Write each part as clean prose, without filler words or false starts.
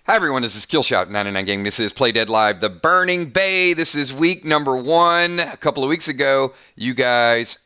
Hi everyone, this is Killshot 99 Gaming. This is Play Dead Live, The Burning Bay. This is week number 1. A couple of weeks ago, you guys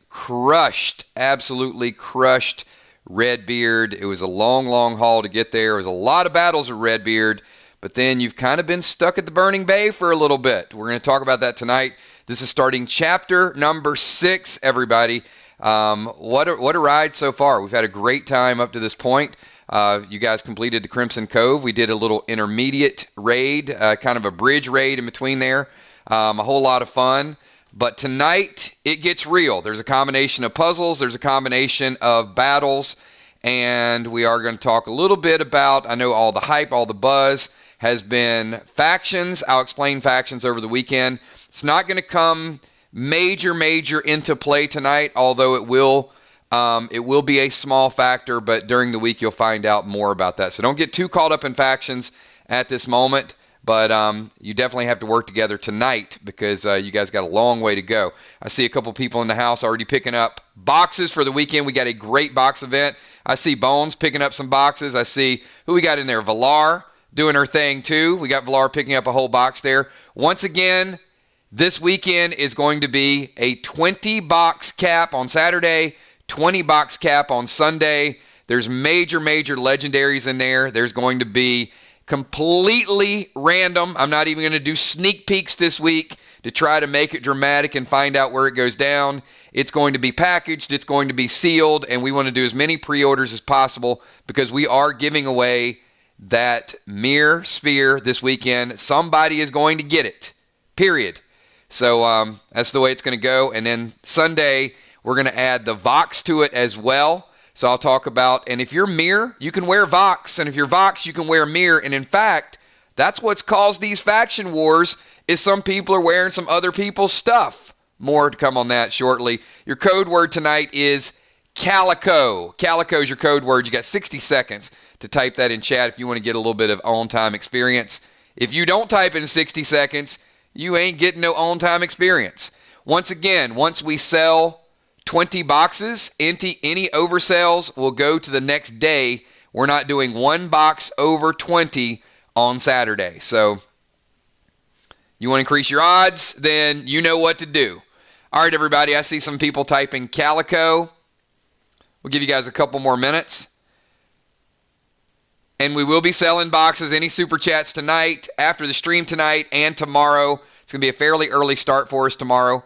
absolutely crushed Redbeard. It was a long, long haul to get there. It was a lot of battles with Redbeard, but then you've kind of been stuck at the Burning Bay for a little bit. We're going to talk about that tonight. This is starting chapter number 6, everybody. What a ride so far. We've had a great time up to this point. You guys completed the Crimson Cove. We did a little intermediate raid, kind of a bridge raid in between there. A whole lot of fun. But tonight, it gets real. There's a combination of puzzles. There's a combination of battles. And we are going to talk a little bit about, I know all the hype, all the buzz has been factions. I'll explain factions over the weekend. It's not going to come major into play tonight, although it will be a small factor, but during the week you'll find out more about that. So don't get too caught up in factions at this moment, but you definitely have to work together tonight because you guys got a long way to go. I see a couple people in the house already picking up boxes for the weekend. We got a great box event. I see Bones picking up some boxes. I see who we got in there. Valar doing her thing too. We got Valar picking up a whole box there. Once again, this weekend is going to be a 20-box cap on Saturday, 20-box cap on Sunday. There's major legendaries in there. There's going to be completely random. I'm not even going to do sneak peeks this week to try to make it dramatic and find out where it goes down. It's going to be packaged. It's going to be sealed. And we want to do as many pre-orders as possible because we are giving away that mirror sphere this weekend. Somebody is going to get it, period. So that's the way it's going to go. And then Sunday, we're going to add the Vox to it as well. So I'll talk about, and if you're Mirror, you can wear Vox. And if you're Vox, you can wear Mirror. And in fact, that's what's caused these faction wars, is some people are wearing some other people's stuff. More to come on that shortly. Your code word tonight is Calico. Calico is your code word. You got 60 seconds to type that in chat if you want to get a little bit of on-time experience. If you don't type in 60 seconds, you ain't getting no on-time experience. Once again, once we sell 20 boxes, any oversells will go to the next day. We're not doing one box over 20 on Saturday. So you want to increase your odds, then you know what to do. All right, everybody, I see some people typing Calico. We'll give you guys a couple more minutes. And we will be selling boxes, any super chats tonight, after the stream tonight, and tomorrow. It's going to be a fairly early start for us tomorrow.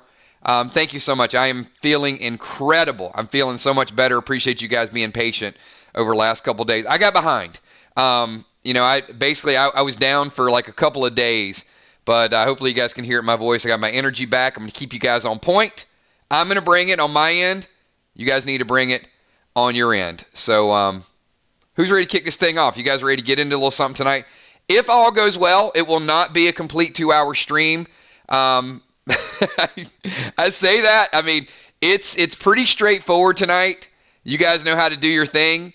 Thank you so much. I am feeling incredible. I'm feeling so much better. Appreciate you guys being patient over the last couple of days. I got behind. I was down for like a couple of days, but hopefully you guys can hear it in my voice. I got my energy back. I'm going to keep you guys on point. I'm going to bring it on my end. You guys need to bring it on your end. So, who's ready to kick this thing off? You guys ready to get into a little something tonight? If all goes well, it will not be a complete 2-hour stream. I say that. I mean, it's pretty straightforward tonight. You guys know how to do your thing.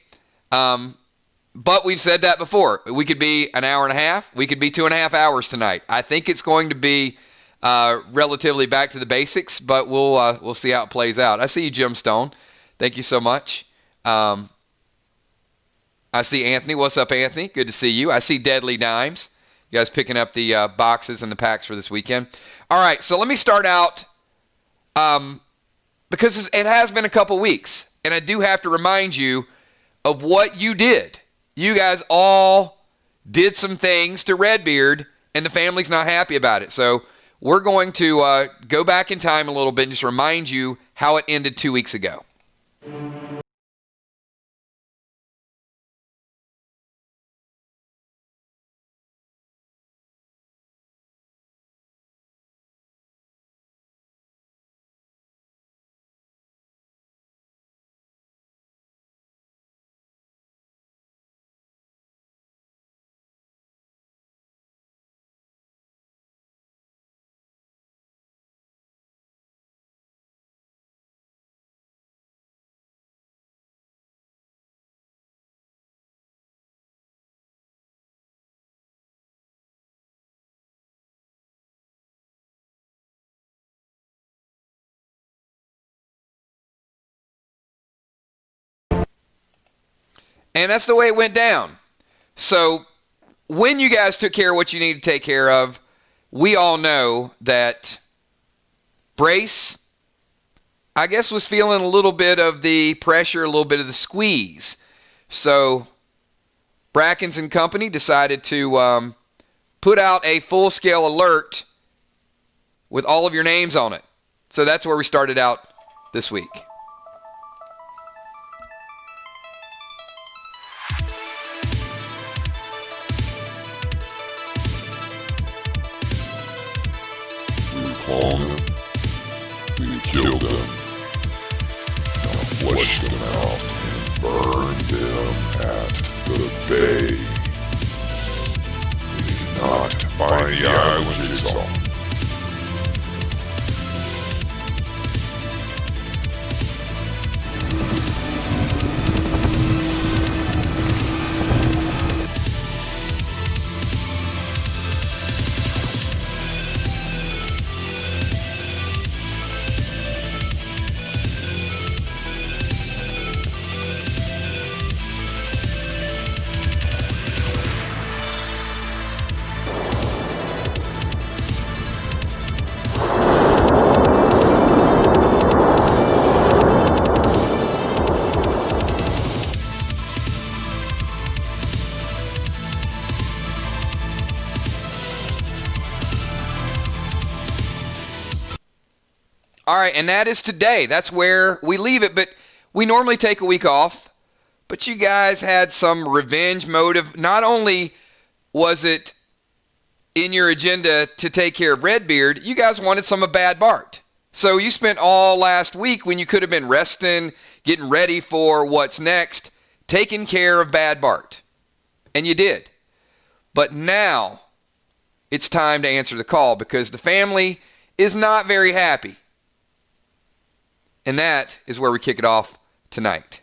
But we've said that before. We could be an hour and a half. We could be 2.5 hours tonight. I think it's going to be relatively back to the basics, but we'll see how it plays out. I see you, Jim Stone. Thank you so much. I see Anthony. What's up, Anthony? Good to see you. I see Deadly Dimes. You guys picking up the boxes and the packs for this weekend. All right, so let me start out because it has been a couple weeks, and I do have to remind you of what you did. You guys all did some things to Redbeard, and the family's not happy about it. So we're going to go back in time a little bit and just remind you how it ended 2 weeks ago. And that's the way it went down. So when you guys took care of what you needed to take care of, we all know that Brace, I guess, was feeling a little bit of the pressure, a little bit of the squeeze. So Brackens and company decided to put out a full-scale alert with all of your names on it. So that's where we started out this week. Clone them, we kill them, now flesh them out and burn them at the bay. We need not find the island itself. All right, and that is today. That's where we leave it, but we normally take a week off. But you guys had some revenge motive. Not only was it in your agenda to take care of Redbeard, you guys wanted some of Bad Bart. So you spent all last week, when you could have been resting, getting ready for what's next, taking care of Bad Bart. And you did. But now it's time to answer the call, because the family is not very happy. And that is where we kick it off tonight.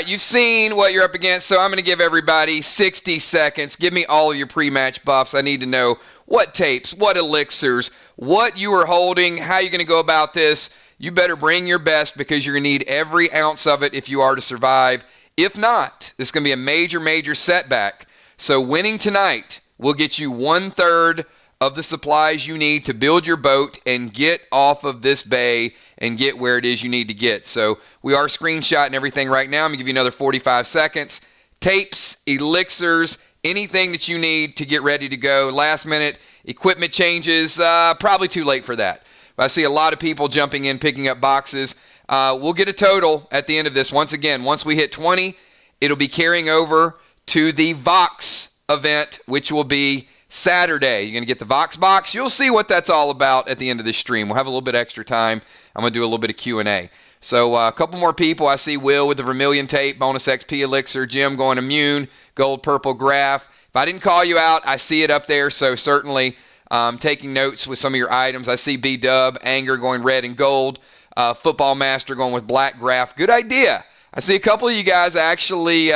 You've seen what you're up against, so I'm going to give everybody 60 seconds. Give me all of your pre-match buffs. I need to know what tapes, what elixirs, what you are holding, how you're going to go about this. You better bring your best, because you're going to need every ounce of it if you are to survive. If not, this is going to be a major, major setback. So winning tonight will get you 1/3 of the supplies you need to build your boat and get off of this bay and get where it is you need to get. So we are screenshotting everything right now. I'm going to give you another 45 seconds. Tapes, elixirs, anything that you need to get ready to go. Last minute equipment changes, probably too late for that. But I see a lot of people jumping in, picking up boxes. We'll get a total at the end of this. Once again, once we hit 20, it'll be carrying over to the Vox event, which will be Saturday. You're going to get the Vox box. You'll see what that's all about at the end of this stream. We'll have a little bit extra time. I'm going to do a little bit of Q&A. So a couple more people. I see Will with the Vermilion tape, bonus XP elixir, Jim going immune, gold, purple graph. If I didn't call you out, I see it up there, so certainly taking notes with some of your items. I see B-Dub, Anger going red and gold, Football Master going with black graph. Good idea. I see a couple of you guys actually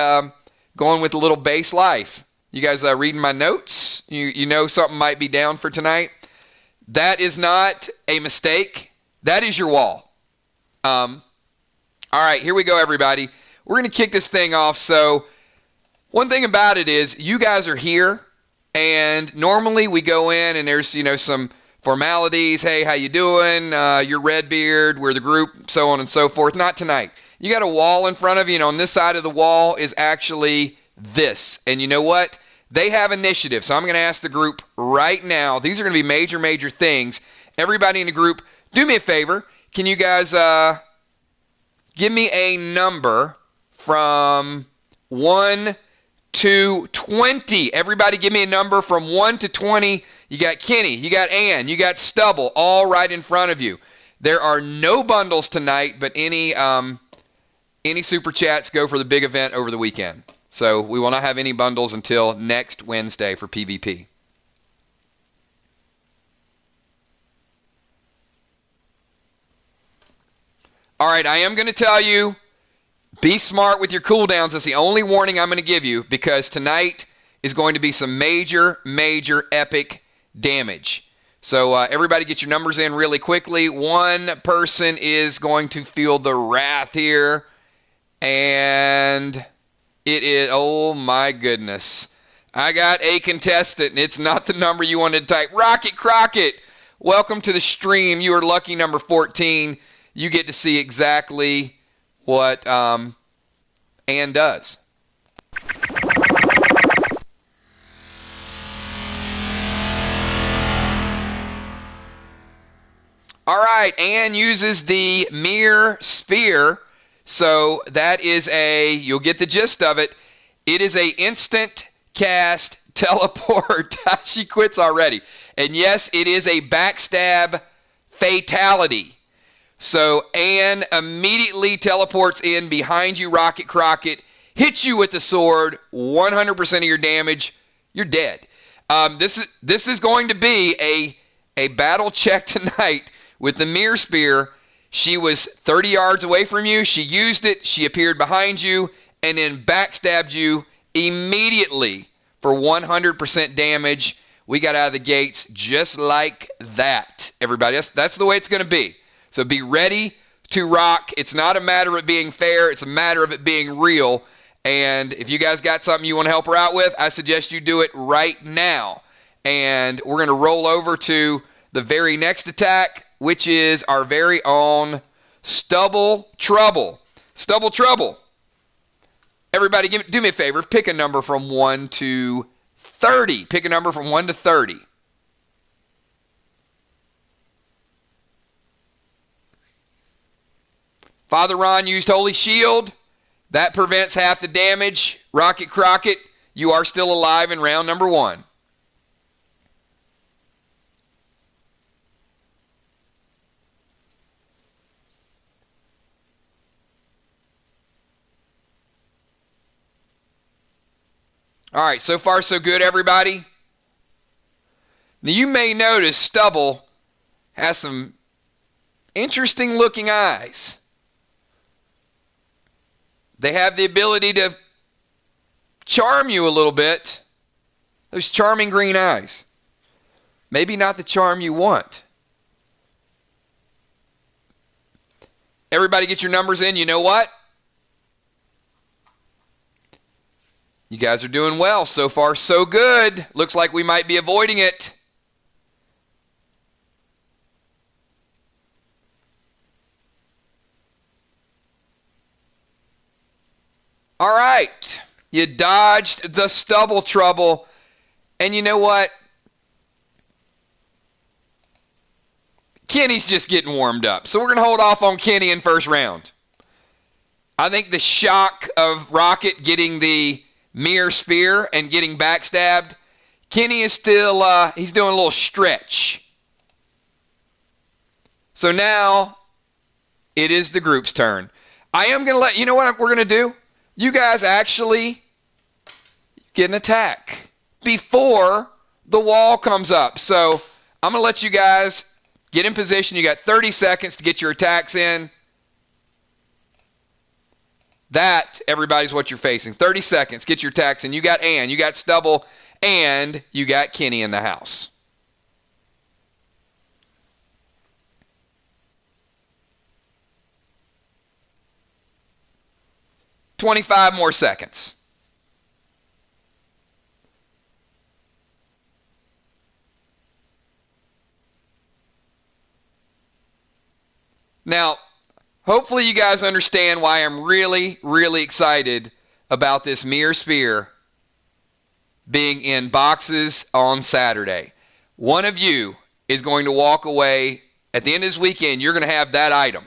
going with a little base life. You guys reading my notes? You know something might be down for tonight? That is not a mistake. That is your wall. All right, here we go, everybody. We're going to kick this thing off. So one thing about it is you guys are here, and normally we go in and there's, some formalities. Hey, how you doing? You're Redbeard. We're the group, so on and so forth. Not tonight. You got a wall in front of you, and on this side of the wall is actually this. And you know what? They have initiative. So I'm going to ask the group right now. These are going to be major, major things. Everybody in the group, do me a favor. Can you guys give me a number from 1 to 20? Everybody give me a number from 1 to 20. You got Kenny, you got Ann, you got Stubble, all right in front of you. There are no bundles tonight, but any any super chats go for the big event over the weekend. So we will not have any bundles until next Wednesday for PvP. All right, I am going to tell you, be smart with your cooldowns. That's the only warning I'm going to give you, because tonight is going to be some major, major epic damage. So everybody get your numbers in really quickly. One person is going to feel the wrath here. And it is, oh my goodness. I got a contestant, and it's not the number you wanted to type. Rocket Crockett, welcome to the stream. You are lucky number 14. You get to see exactly what Ann does. All right, Ann uses the Mirror Spear. So that is you'll get the gist of it. It is a instant cast teleport. She quits already. And yes, it is a backstab fatality. So Ann immediately teleports in behind you, Rocket Crockett, hits you with the sword, 100% of your damage, you're dead. This is going to be a battle check tonight with the Mirror Spear. She was 30 yards away from you. She used it. She appeared behind you and then backstabbed you immediately for 100% damage. We got out of the gates just like that, everybody. That's the way it's going to be. So be ready to rock. It's not a matter of it being fair. It's a matter of it being real. And if you guys got something you want to help her out with, I suggest you do it right now. And we're going to roll over to the very next attack, which is our very own Stubble Trouble. Stubble Trouble. Everybody, do me a favor. Pick a number from 1 to 30. Pick a number from 1 to 30. Father Ron used Holy Shield. That prevents half the damage. Rocket Crockett, you are still alive in round number 1. All right, so far so good, everybody. Now you may notice Stubble has some interesting looking eyes. They have the ability to charm you a little bit. Those charming green eyes. Maybe not the charm you want. Everybody get your numbers in. You know what? You guys are doing well. So far, so good. Looks like we might be avoiding it. All right. You dodged the Stubble Trouble. And you know what? Kenny's just getting warmed up. So we're going to hold off on Kenny in first round. I think the shock of Rocket getting the Mirror Spear and getting backstabbed, Kenny is still, he's doing a little stretch. So now it is the group's turn. I am going to you know what we're going to do? You guys actually get an attack before the wall comes up. So I'm going to let you guys get in position. You got 30 seconds to get your attacks in. That, everybody's what you're facing. 30 seconds, get your attacks in. You got Ann, you got Stubble, and you got Kenny in the house. $25 more seconds. Now, hopefully you guys understand why I'm really, really excited about this Mirror Spear being in boxes on Saturday. One of you is going to walk away at the end of this weekend. You're going to have that item.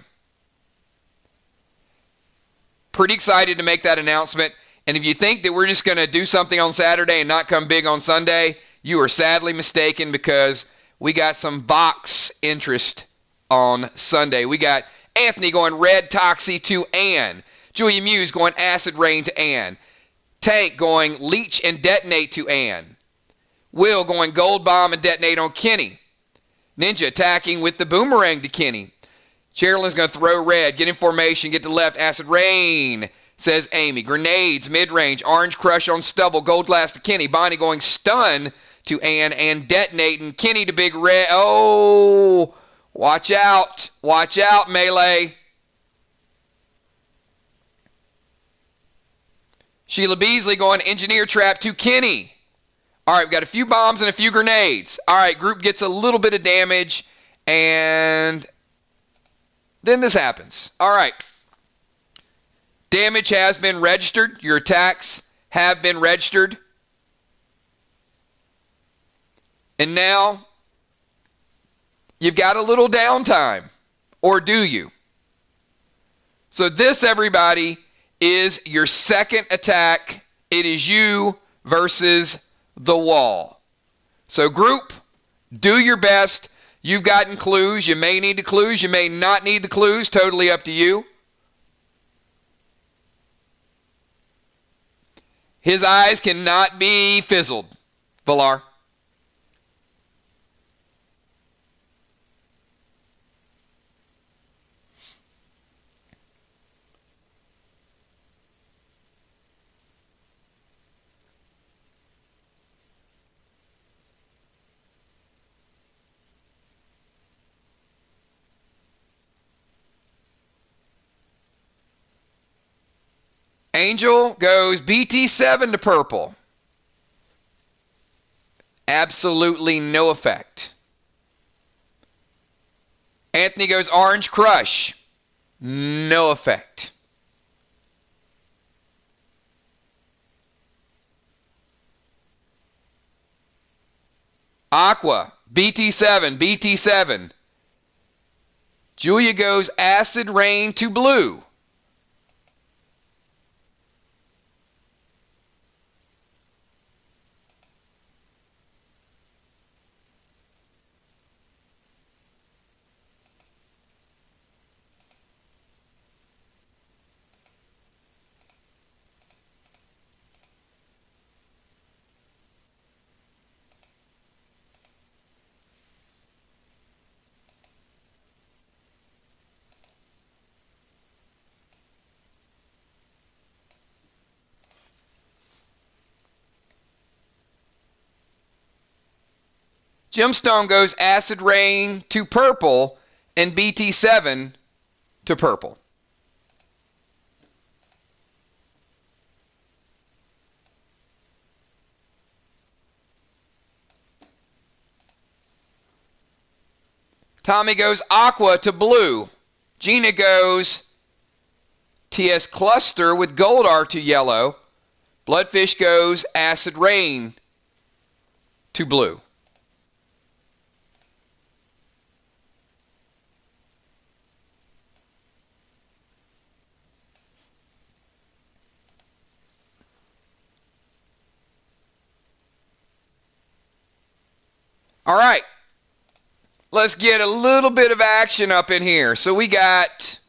Pretty excited to make that announcement. And if you think that we're just going to do something on Saturday and not come big on Sunday, you are sadly mistaken, because we got some box interest on Sunday. We got Anthony going red Toxie to Ann. Julia Muse going acid rain to Ann. Tank going leech and detonate to Ann. Will going gold bomb and detonate on Kenny. Ninja attacking with the boomerang to Kenny. Sherilyn's going to throw red, get in formation, get to left, acid rain, says Amy. Grenades, mid-range, orange crush on Stubble, gold glass to Kenny. Bonnie going stun to Ann and detonating. Kenny to big red. Oh, watch out, Melee. Sheila Beasley going engineer trap to Kenny. All right, we've got a few bombs and a few grenades. All right, group gets a little bit of damage, and then this happens. All right. Damage has been registered. Your attacks have been registered. And now you've got a little downtime. Or do you? So this, everybody, is your second attack. It is you versus the wall. So group, do your best. You've gotten clues. You may need the clues. You may not need the clues. Totally up to you. His eyes cannot be fizzled. Valar. Angel goes BT7 to purple. Absolutely no effect. Anthony goes orange crush. No effect. Aqua, BT7, BT7. Julia goes acid rain to blue. Gemstone goes acid rain to purple and BT7 to purple. Tommy goes aqua to blue. Gina goes TS cluster with Goldar to yellow. Bloodfish goes acid rain to blue. All right, let's get a little bit of action up in here. So we got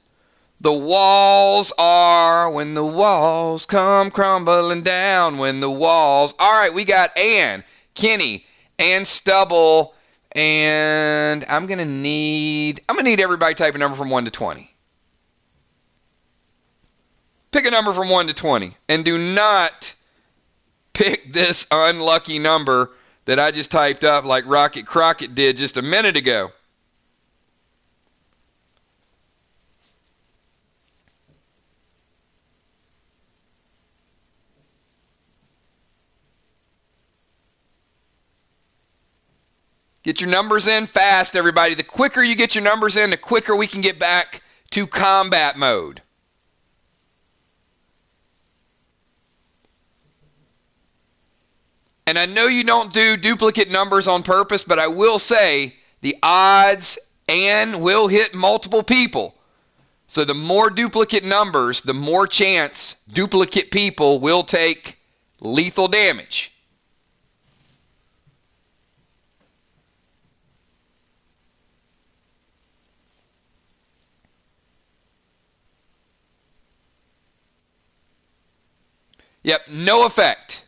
the walls are when the walls come crumbling down when the walls. All right, we got Ann, Kenny, and Stubble, and I'm gonna need everybody type a number from 1 to 20. Pick a number from 1 to 20, and do not pick this unlucky number that I just typed up like Rocket Crockett did just a minute ago. Get your numbers in fast, everybody. The quicker you get your numbers in, the quicker we can get back to combat mode. And I know you don't do duplicate numbers on purpose, but I will say the odds and will hit multiple people. So the more duplicate numbers, the more chance duplicate people will take lethal damage. Yep, no effect.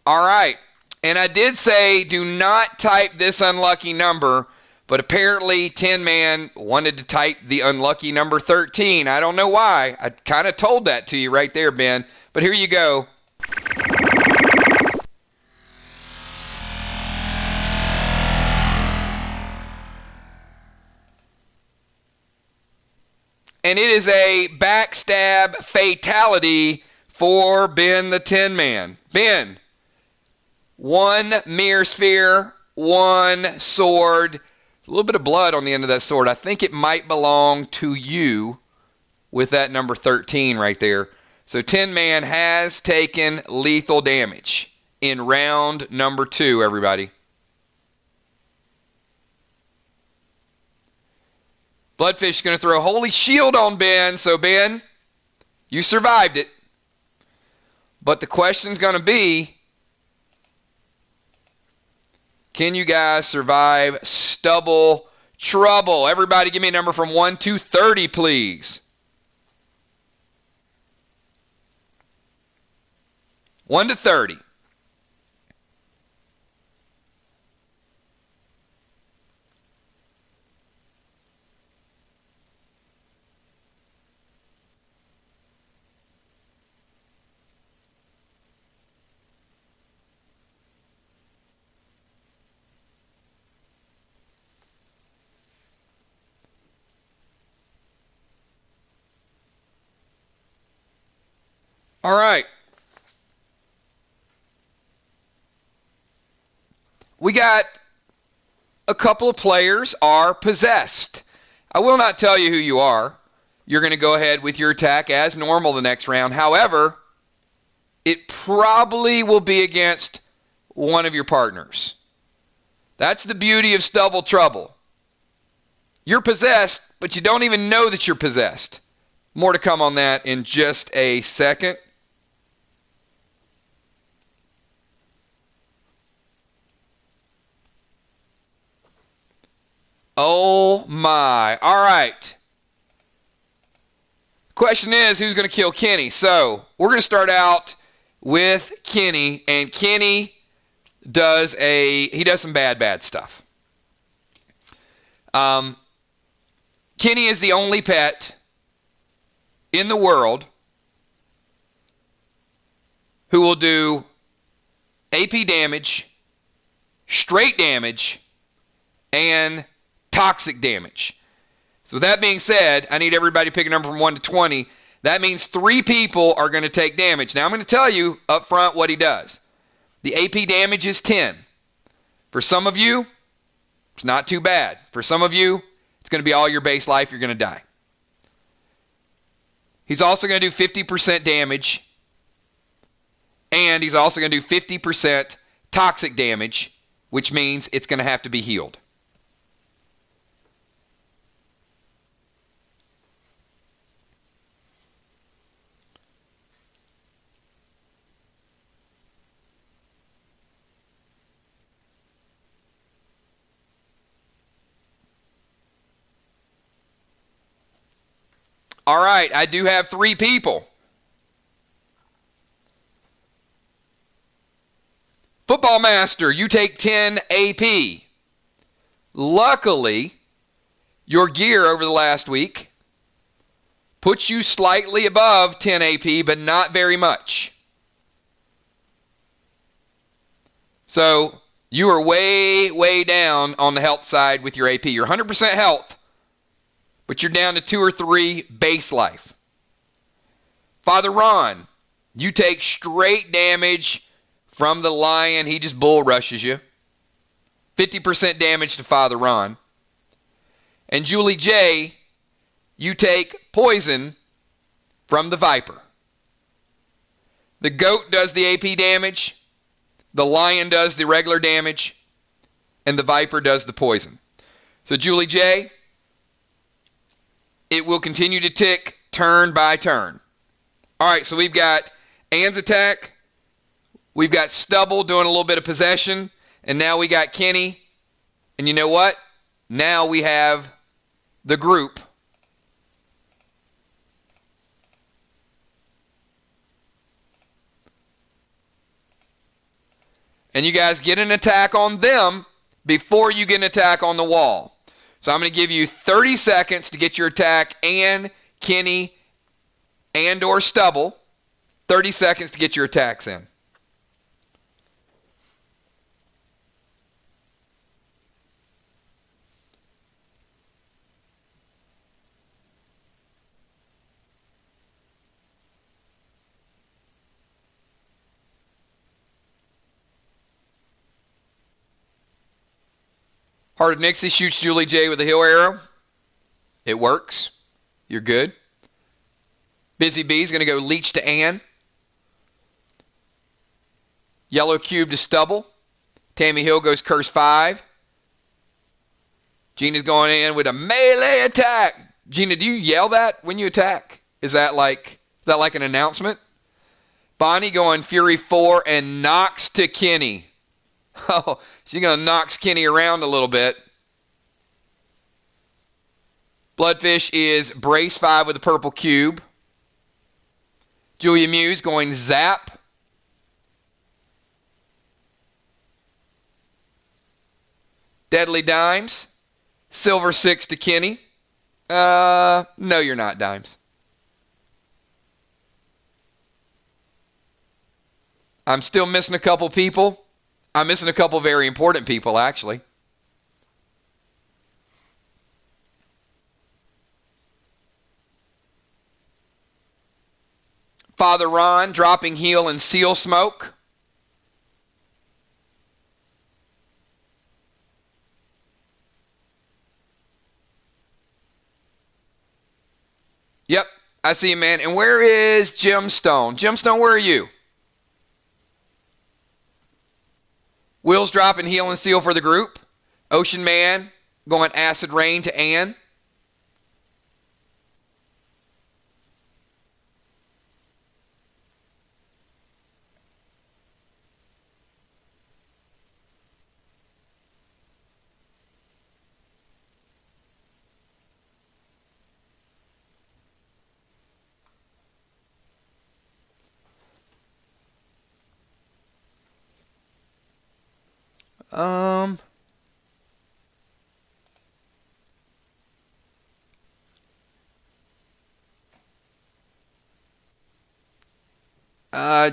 All right. And I did say do not type this unlucky number, but apparently Tin Man wanted to type the unlucky number 13. I don't know why. I kind of told that to you right there, Ben. But here you go. And it is a backstab fatality for Ben the Tin Man. Ben, 1 mirror sphere, 1 sword. A little bit of blood on the end of that sword. I think it might belong to you with that number 13 right there. So Tin Man has taken lethal damage in round number 2, everybody. Bloodfish is going to throw a holy shield on Ben. So Ben, you survived it. But the question's going to be, can you guys survive stubble trouble? Everybody give me a number from 1 to 30, please. 1 to 30. All right. We got a couple of players are possessed. I will not tell you who you are. You're going to go ahead with your attack as normal the next round. However, it probably will be against one of your partners. That's the beauty of stubble trouble. You're possessed, but you don't even know that you're possessed. More to come on that in just a second. Oh my. All right. Question is, who's going to kill Kenny? So we're going to start out with Kenny, and Kenny does some bad stuff. Kenny is the only pet in the world who will do AP damage, straight damage, and toxic damage. So with that being said, I need everybody to pick a number from 1 to 20. That means 3 people are going to take damage. Now I'm going to tell you up front what he does. The AP damage is 10. For some of you, it's not too bad. For some of you, it's going to be all your base life. You're going to die. He's also going to do 50% damage. And he's also going to do 50% toxic damage, which means it's going to have to be healed. All right, I do have 3 people. Football Master, you take 10 AP. Luckily, your gear over the last week puts you slightly above 10 AP, but not very much. So you are way, way down on the health side with your AP. You're 100% health, but you're down to 2 or 3 base life. Father Ron, you take straight damage from the lion. He just bull rushes you. 50% damage to Father Ron. And Julie J, you take poison from the viper. The goat does the AP damage. The lion does the regular damage. And the viper does the poison. So Julie J, it will continue to tick turn by turn. All right, so we've got Ann's attack. We've got Stubble doing a little bit of possession. And now we got Kenny. And you know what? Now we have the group. And you guys get an attack on them before you get an attack on the wall. So I'm going to give you 30 seconds to get your attack, Ann, Kenny, and or Stubble. 30 seconds to get your attacks in. Heart of Nixie shoots Julie J with a heal arrow. It works. You're good. Busy Bee is going to go leech to Ann. Yellow cube to Stubble. Tammy Hill goes curse 5. Gina's going in with a melee attack. Gina, do you yell that when you attack? Is that like an announcement? Bonnie going fury 4 and knocks to Kenny. Oh, she's going to knock Kenny around a little bit. Bloodfish is brace 5 with a purple cube. Julia Muse going zap. Deadly Dimes. Silver 6 to Kenny. No, you're not, Dimes. I'm still missing a couple people. I'm missing a couple very important people, actually. Father Ron dropping heal and seal smoke. Yep, I see you, man. And where is Gemstone? Gemstone, where are you? Will's dropping heal and seal for the group. Ocean Man going acid rain to Ann.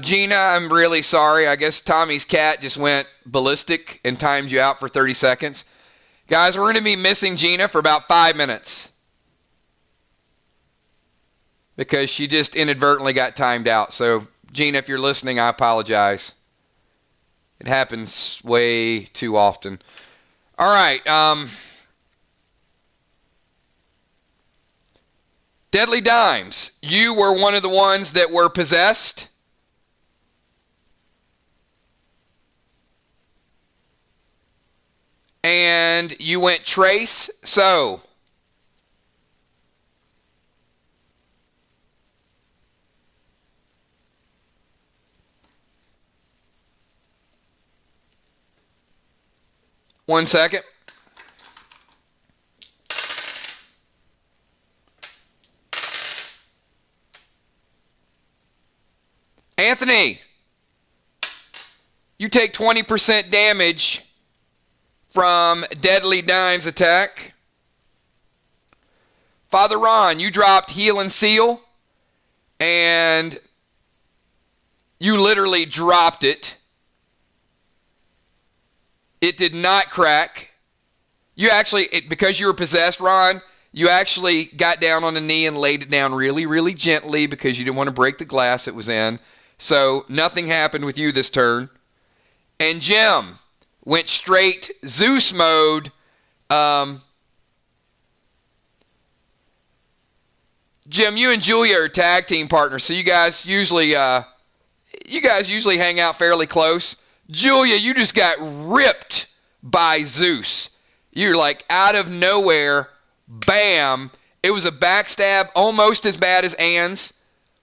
Gina, I'm really sorry. I guess Tommy's cat just went ballistic and timed you out for 30 seconds. Guys, we're going to be missing Gina for about 5 minutes because she just inadvertently got timed out. So, Gina, if you're listening, I apologize. It happens way too often. All right. Deadly Dimes, you were one of the ones that were possessed. And you went trace, so. One second. Anthony, you take 20% damage from Deadly Dimes attack. Father Ron, you dropped heal and seal, and you literally dropped it. It did not crack. You actually, because you were possessed, Ron, you actually got down on a knee and laid it down really, really gently because you didn't want to break the glass it was in. So nothing happened with you this turn. And Jim went straight Zeus mode. Jim, you and Julia are tag team partners, so you guys usually hang out fairly close. Julia, you just got ripped by Zeus. You're like out of nowhere, bam. It was a backstab almost as bad as Ann's,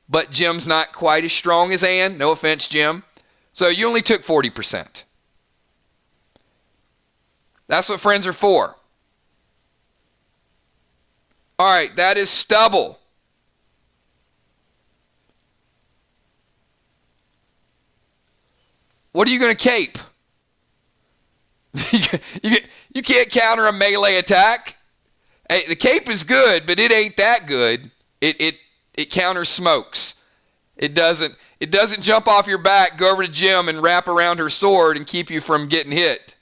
but Jim's not quite as strong as Ann. No offense, Jim. So you only took 40%. That's what friends are for. All right, that is stubble. What are you going to cape? You can't counter a melee attack. Hey, the cape is good, but it ain't that good. It counters smokes. It doesn't jump off your back, go over to Jim, and wrap around her sword and keep you from getting hit.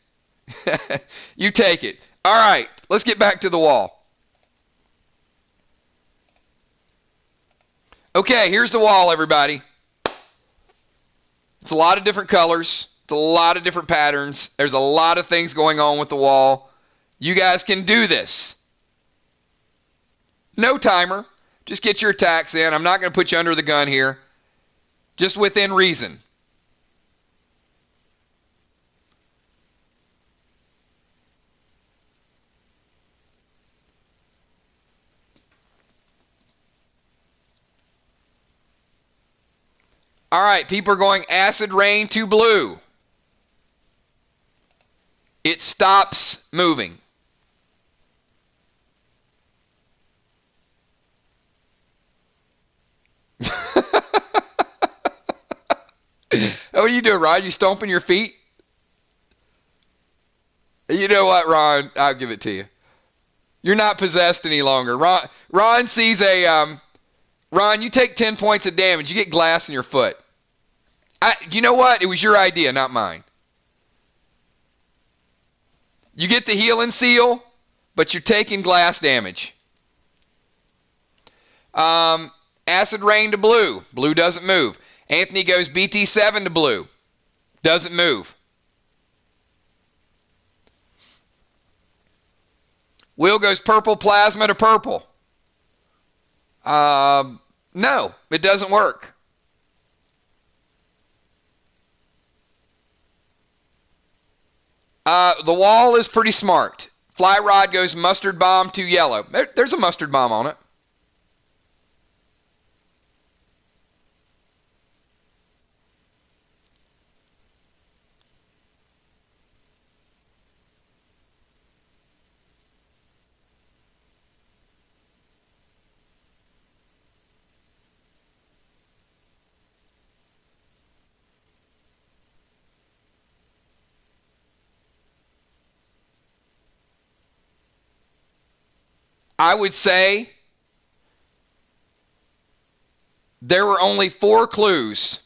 You take it. All right, let's get back to the wall. Okay, here's the wall, everybody. It's a lot of different colors. It's a lot of different patterns. There's a lot of things going on with the wall. You guys can do this. No timer. Just get your attacks in. I'm not going to put you under the gun here. Just within reason. All right, people are going acid rain to blue. It stops moving. What are you doing, Ron? You stomping your feet? You know what, Ron? I'll give it to you. You're not possessed any longer. Ron sees a... Ron, you take 10 points of damage. You get glass in your foot. You know what? It was your idea, not mine. You get the healing seal, but you're taking glass damage. Acid rain to blue. Blue doesn't move. Anthony goes BT7 to blue. Doesn't move. Will goes purple plasma to purple. No, it doesn't work. The wall is pretty smart. Fly rod goes mustard bomb to yellow. There's a mustard bomb on it. I would say there were only 4 clues,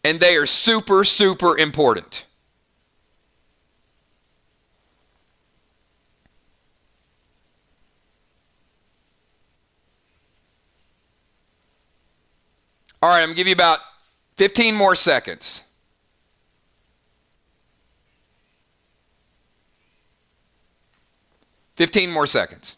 and they are super, super important. All right, I'm going to give you about 15 more seconds. Fifteen more seconds.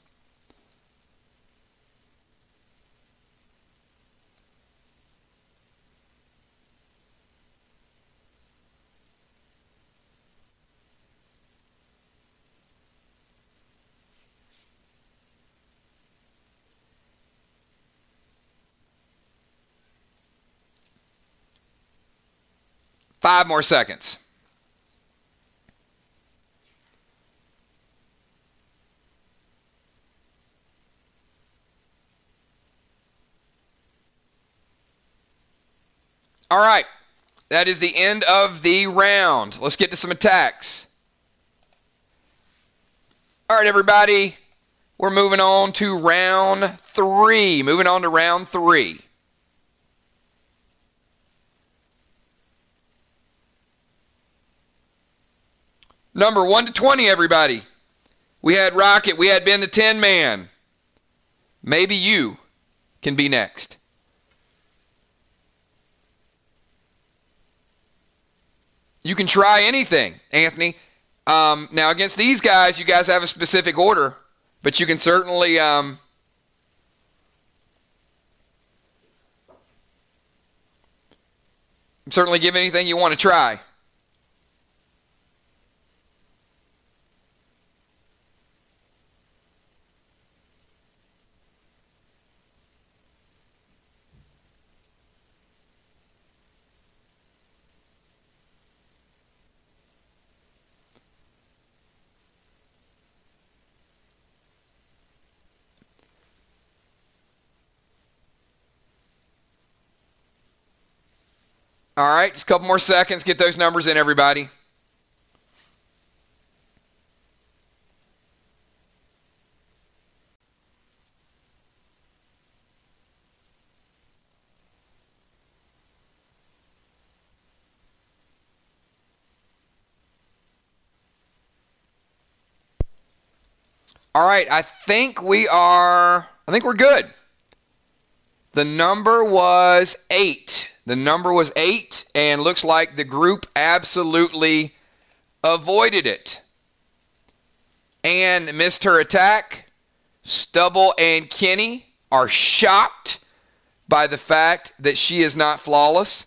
Five more seconds. All right, that is the end of the round. Let's get to some attacks. All right, everybody, we're moving on to round 3. Moving on to round 3. Number 1 to 20, everybody. We had Rocket. We had Ben the Tin Man. Maybe you can be next. You can try anything, Anthony. Now, against these guys, you guys have a specific order, but you can certainly... certainly give anything you want to try. All right, just a couple more seconds. Get those numbers in, everybody. All right, I think we're good. The number was 8. The number was 8, and looks like the group absolutely avoided it. Ann missed her attack. Stubble and Kenny are shocked by the fact that she is not flawless,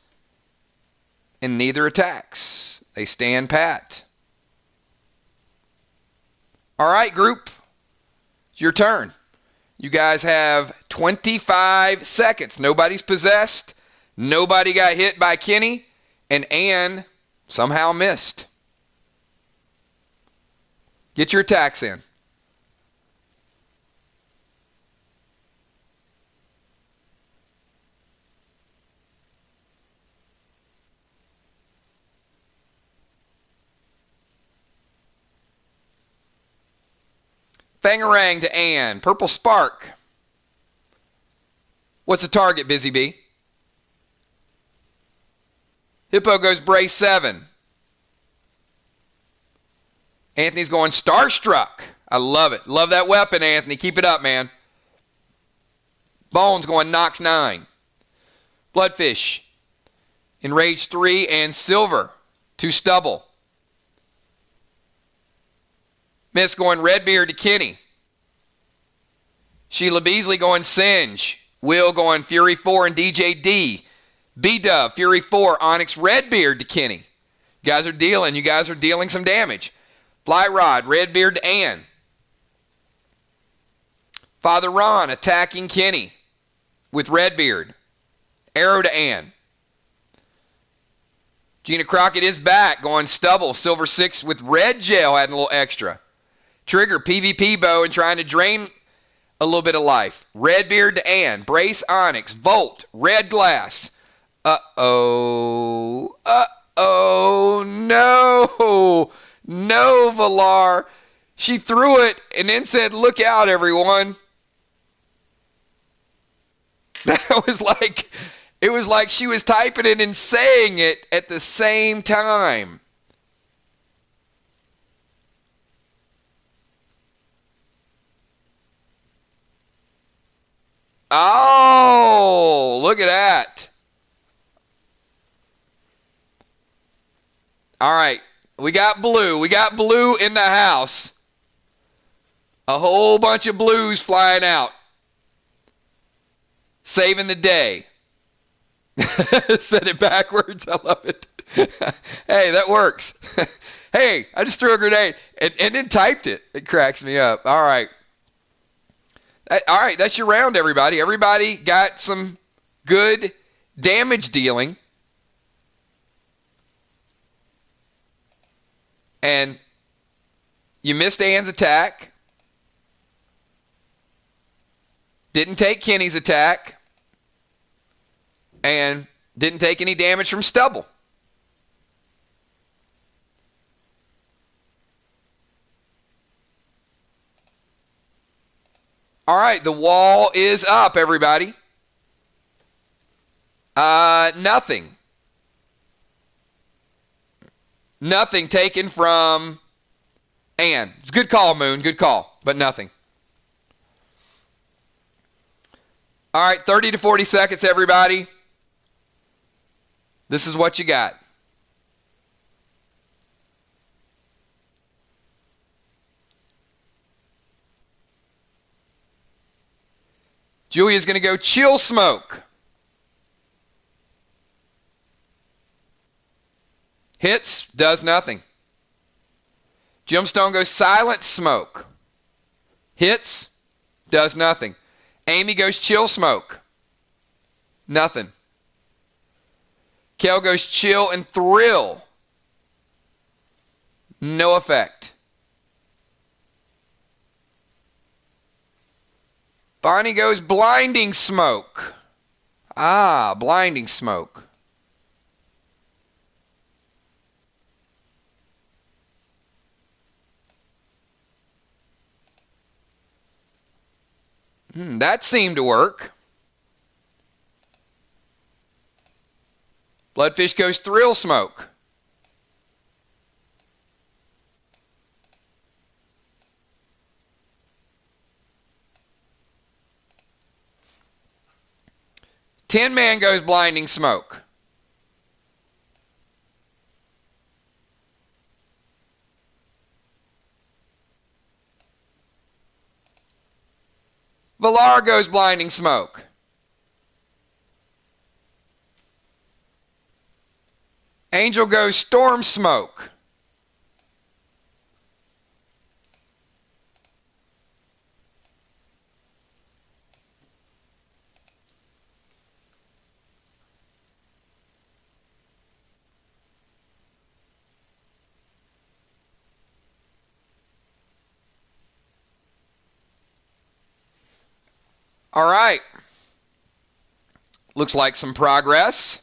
and neither attacks. They stand pat. All right, group. It's your turn. You guys have 25 seconds. Nobody's possessed. Nobody got hit by Kenny. And Ann somehow missed. Get your attacks in. Bangarang to Ann. Purple Spark. What's the target, Busy Bee? Hippo goes Brace 7. Anthony's going Starstruck. I love it. Love that weapon, Anthony. Keep it up, man. Bones going Nox 9. Bloodfish. Enraged 3 and Silver to Stubble. Miss going Redbeard to Kenny. Sheila Beasley going Singe. Will going Fury 4 and DJ D. B-Dub, Fury 4, Onyx Redbeard to Kenny. You guys are dealing some damage. Fly Rod, Redbeard to Ann. Father Ron attacking Kenny with Redbeard. Arrow to Ann. Gina Crockett is back, going Stubble, Silver 6 with Red Gel, adding a little extra. Trigger, PvP bow, and trying to drain a little bit of life. Redbeard to Ann. Brace Onyx. Volt. Red Glass. Uh-oh. Uh-oh. No. No, Valar. She threw it and then said, look out, everyone. It was like she was typing it and saying it at the same time. Oh, look at that. All right, we got blue. We got blue in the house. A whole bunch of blues flying out. Saving the day. Said it backwards. I love it. Hey, that works. Hey, I just threw a grenade and then typed it. It cracks me up. All right. All right, that's your round, everybody. Everybody got some good damage dealing. And you missed Ann's attack. Didn't take Kenny's attack. And didn't take any damage from Stubble. All right, the wall is up, everybody. Nothing. Nothing taken from Ann. It's a good call, Moon. Good call, but nothing. All right, 30 to 40 seconds, everybody. This is what you got. Julia's going to go Chill Smoke. Hits, does nothing. Gemstone goes Silent Smoke. Hits, does nothing. Amy goes Chill Smoke. Nothing. Kel goes Chill and Thrill. No effect. Bonnie goes Blinding Smoke. Ah, Blinding Smoke. That seemed to work. Bloodfish goes thrill smoke. Tin Man goes blinding smoke. Valar goes blinding smoke. Angel goes storm smoke. All right. Looks like some progress.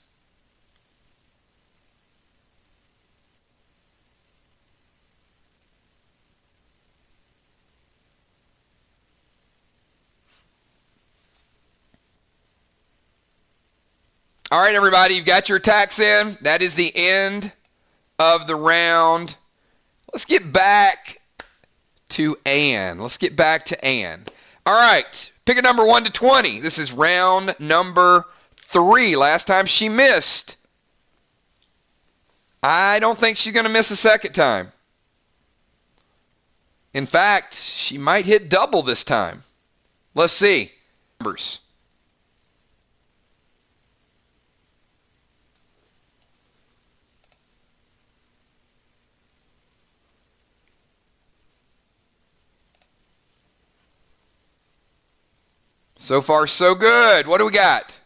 All right, everybody, you've got your attacks in. That is the end of the round. Let's get back to Ann. Let's get back to Ann. All right, pick a number 1 to 20. This is round number 3. Last time she missed. I don't think she's going to miss a second time. In fact, she might hit double this time. Let's see. Numbers. So far, so good. What do we got?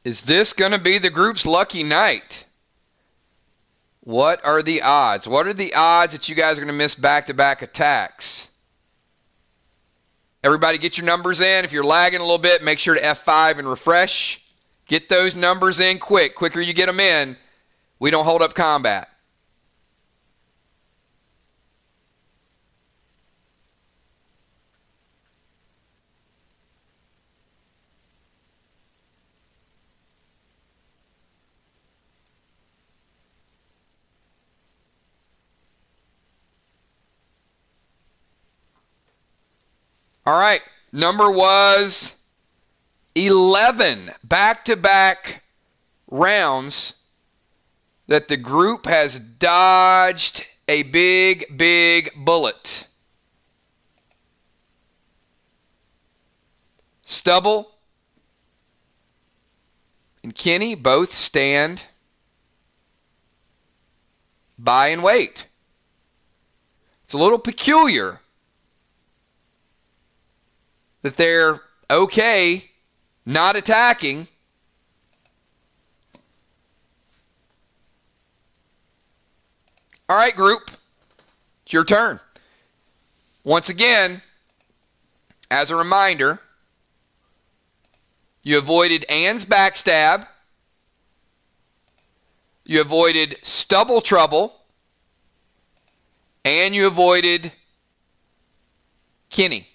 Is this going to be the group's lucky night? What are the odds? What are the odds that you guys are going to miss back-to-back attacks? Everybody get your numbers in. If you're lagging a little bit, make sure to F5 and refresh. Get those numbers in quick. Quicker you get them in, we don't hold up combat. All right, number was 11 back-to-back rounds that the group has dodged a big, big bullet. Stubble and Kenny both stand by and wait. It's a little peculiar that they're okay not attacking. All right, group, it's your turn. Once again, as a reminder, you avoided Ann's backstab. You avoided stubble trouble. And you avoided Kenny.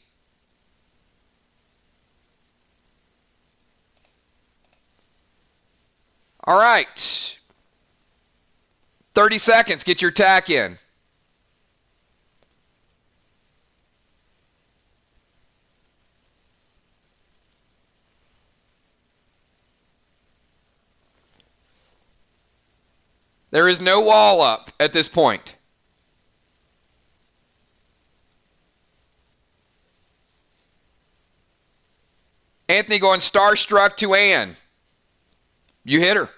All right. 30 seconds. Get your attack in. There is no wall up at this point. Anthony going starstruck to Ann. You hit her.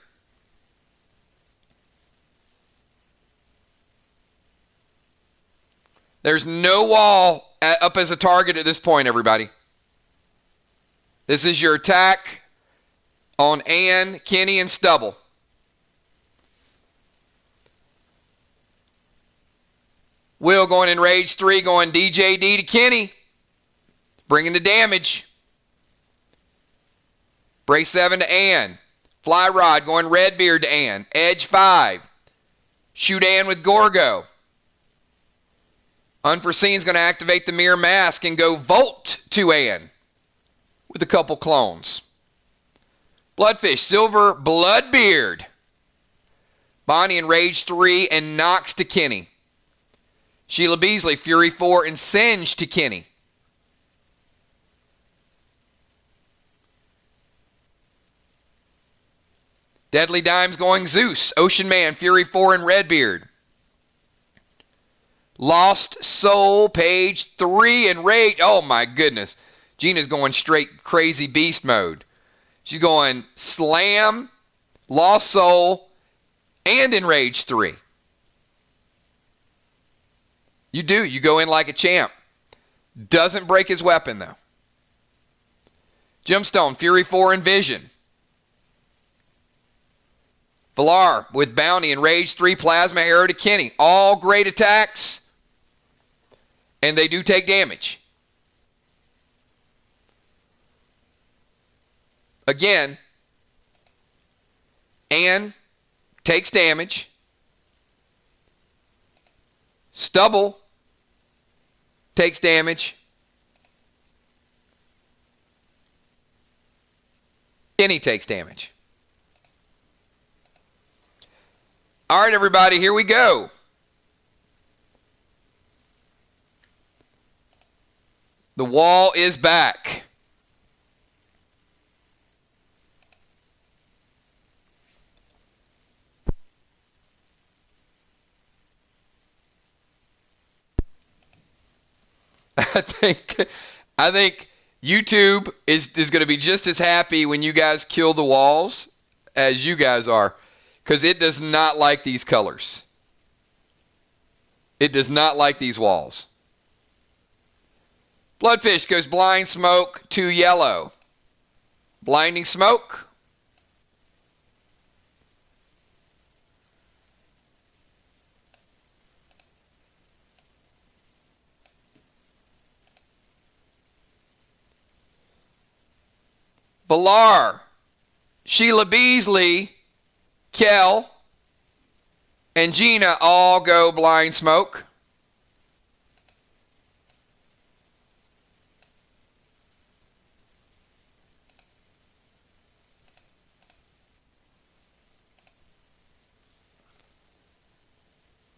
There's no wall up as a target at this point, everybody. This is your attack on Ann, Kenny, and Stubble. Will going in rage 3, going DJD to Kenny. Bringing the damage. Brace 7 to Ann. Fly rod going Redbeard to Ann. Edge 5. Shoot Ann with Gorgo. Unforeseen is going to activate the mirror mask and go Volt to Ann with a couple clones. Bloodfish, Silver, Bloodbeard. Bonnie and Rage 3 and Nox to Kenny. Sheila Beasley, Fury 4 and Singe to Kenny. Deadly Dimes going Zeus, Ocean Man, Fury 4 and Redbeard. Lost Soul, Page 3 and Rage. Oh my goodness. Gina's going straight crazy beast mode. She's going Slam, Lost Soul, and Enrage 3. You do. You go in like a champ. Doesn't break his weapon, though. Gemstone, Fury 4 and Vision. Valar with Bounty and Rage 3, Plasma Arrow to Kenny. All great attacks. And they do take damage. Again, Ann takes damage. Stubble takes damage. Kenny takes damage. All right, everybody, here we go. The wall is back. I think YouTube is going to be just as happy when you guys kill the walls as you guys are, because it does not like these colors. It does not like these walls. Bloodfish goes Blind Smoke to yellow. Blinding Smoke. Valar, Sheila Beasley, Kel, and Gina all go Blind Smoke.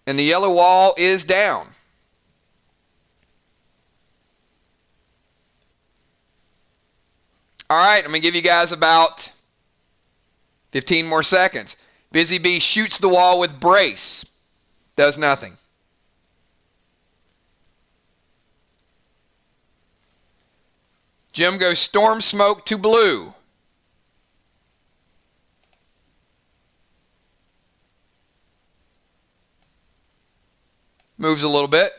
And the yellow wall is down. All right, I'm going to give you guys about 15 more seconds. Busy Bee shoots the wall with Brace. Does nothing. Jim goes Storm Smoke to blue. Moves a little bit.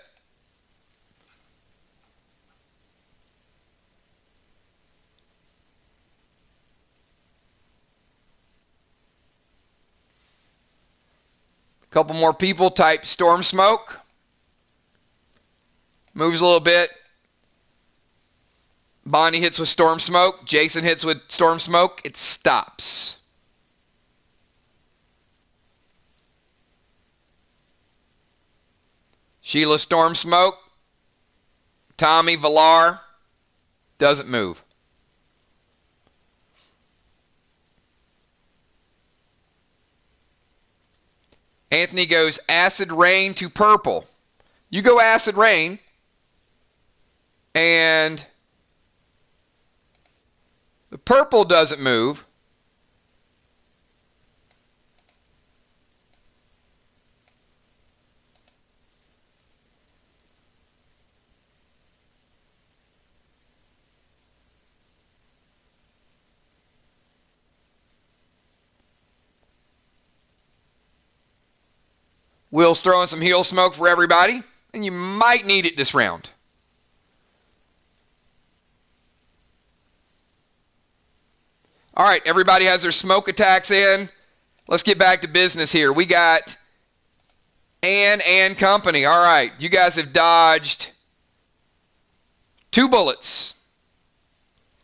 Couple more people type Storm Smoke. Moves a little bit. Bonnie hits with Storm Smoke. Jason hits with Storm Smoke. It stops. Sheila Storm Smoke. Tommy Valar. Doesn't move. Anthony goes Acid Rain to purple. You go Acid Rain. And the purple doesn't move. Will's throwing some heal smoke for everybody, and you might need it this round. All right, everybody has their smoke attacks in. Let's get back to business here. We got Ann and company. All right, you guys have dodged 2 bullets.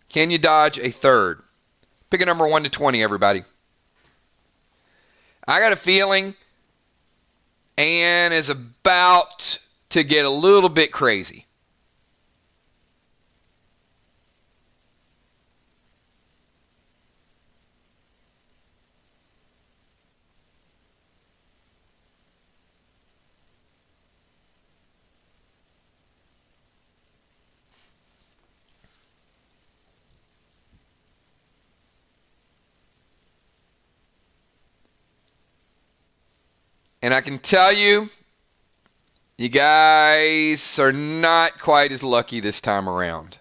Can you dodge a third? Pick a number 1 to 20, everybody. I got a feeling Ann is about to get a little bit crazy. And I can tell you, you guys are not quite as lucky this time around.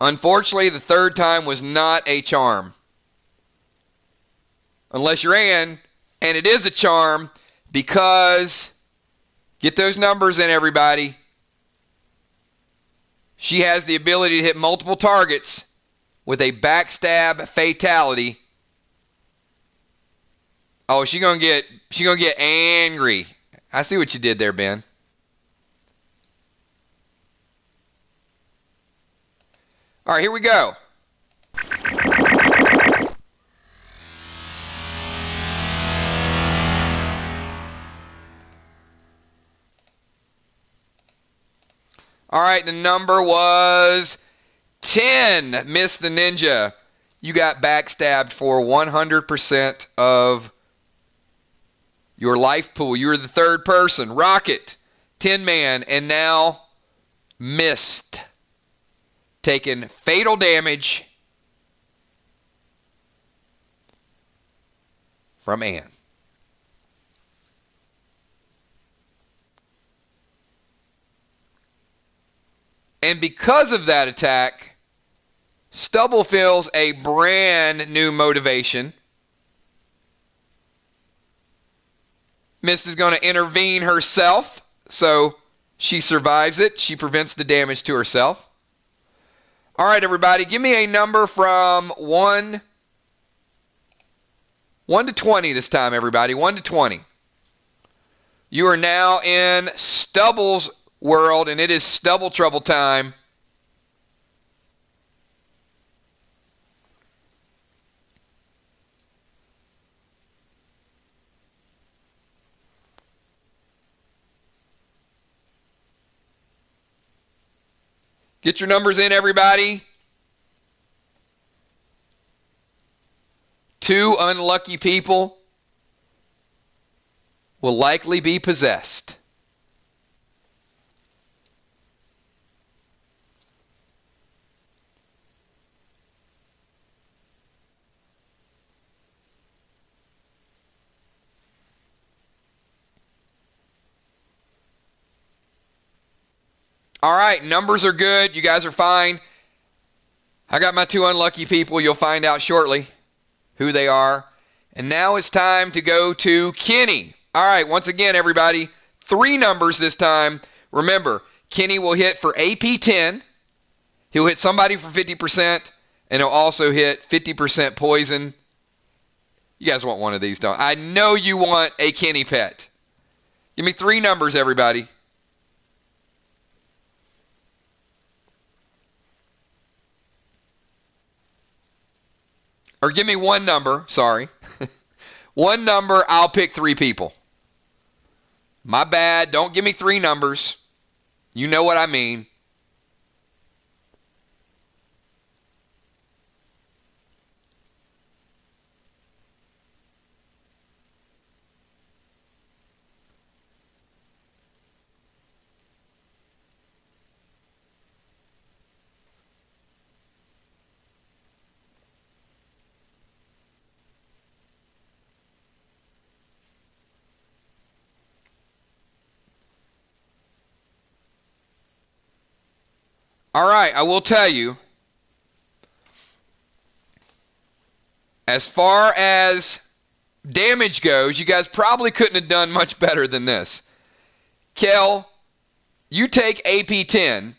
Unfortunately, the third time was not a charm. Unless you're Ann, and it is a charm because, get those numbers in, everybody. She has the ability to hit multiple targets with a backstab fatality. Oh, she's gonna get angry. I see what you did there, Ben. All right, here we go. All right, the number was 10. Miss the Ninja. You got backstabbed for 100% of your life pool. You were the third person. Rocket, Tin Man, and now missed. Taking fatal damage from Ann. And because of that attack, Stubble feels a brand new motivation. Mist is going to intervene herself, so she survives it. She prevents the damage to herself. All right, everybody, give me a number from 1 to 20 this time, everybody. 1 to 20. You are now in Stubble's world, and it is Stubble Trouble time. Get your numbers in, everybody. 2 unlucky people will likely be possessed. All right, numbers are good. You guys are fine. I got my 2 unlucky people. You'll find out shortly who they are. And now it's time to go to Kenny. All right, once again, everybody, 3 numbers this time. Remember, Kenny will hit for AP 10. He'll hit somebody for 50%, and he'll also hit 50% poison. You guys want one of these, don't you? I know you want a Kenny pet. Give me 3 numbers, everybody. Or give me 1 number, sorry. 1 number, I'll pick 3 people. My bad, don't give me 3 numbers. You know what I mean. All right, I will tell you, as far as damage goes, you guys probably couldn't have done much better than this. Kel, you take AP 10.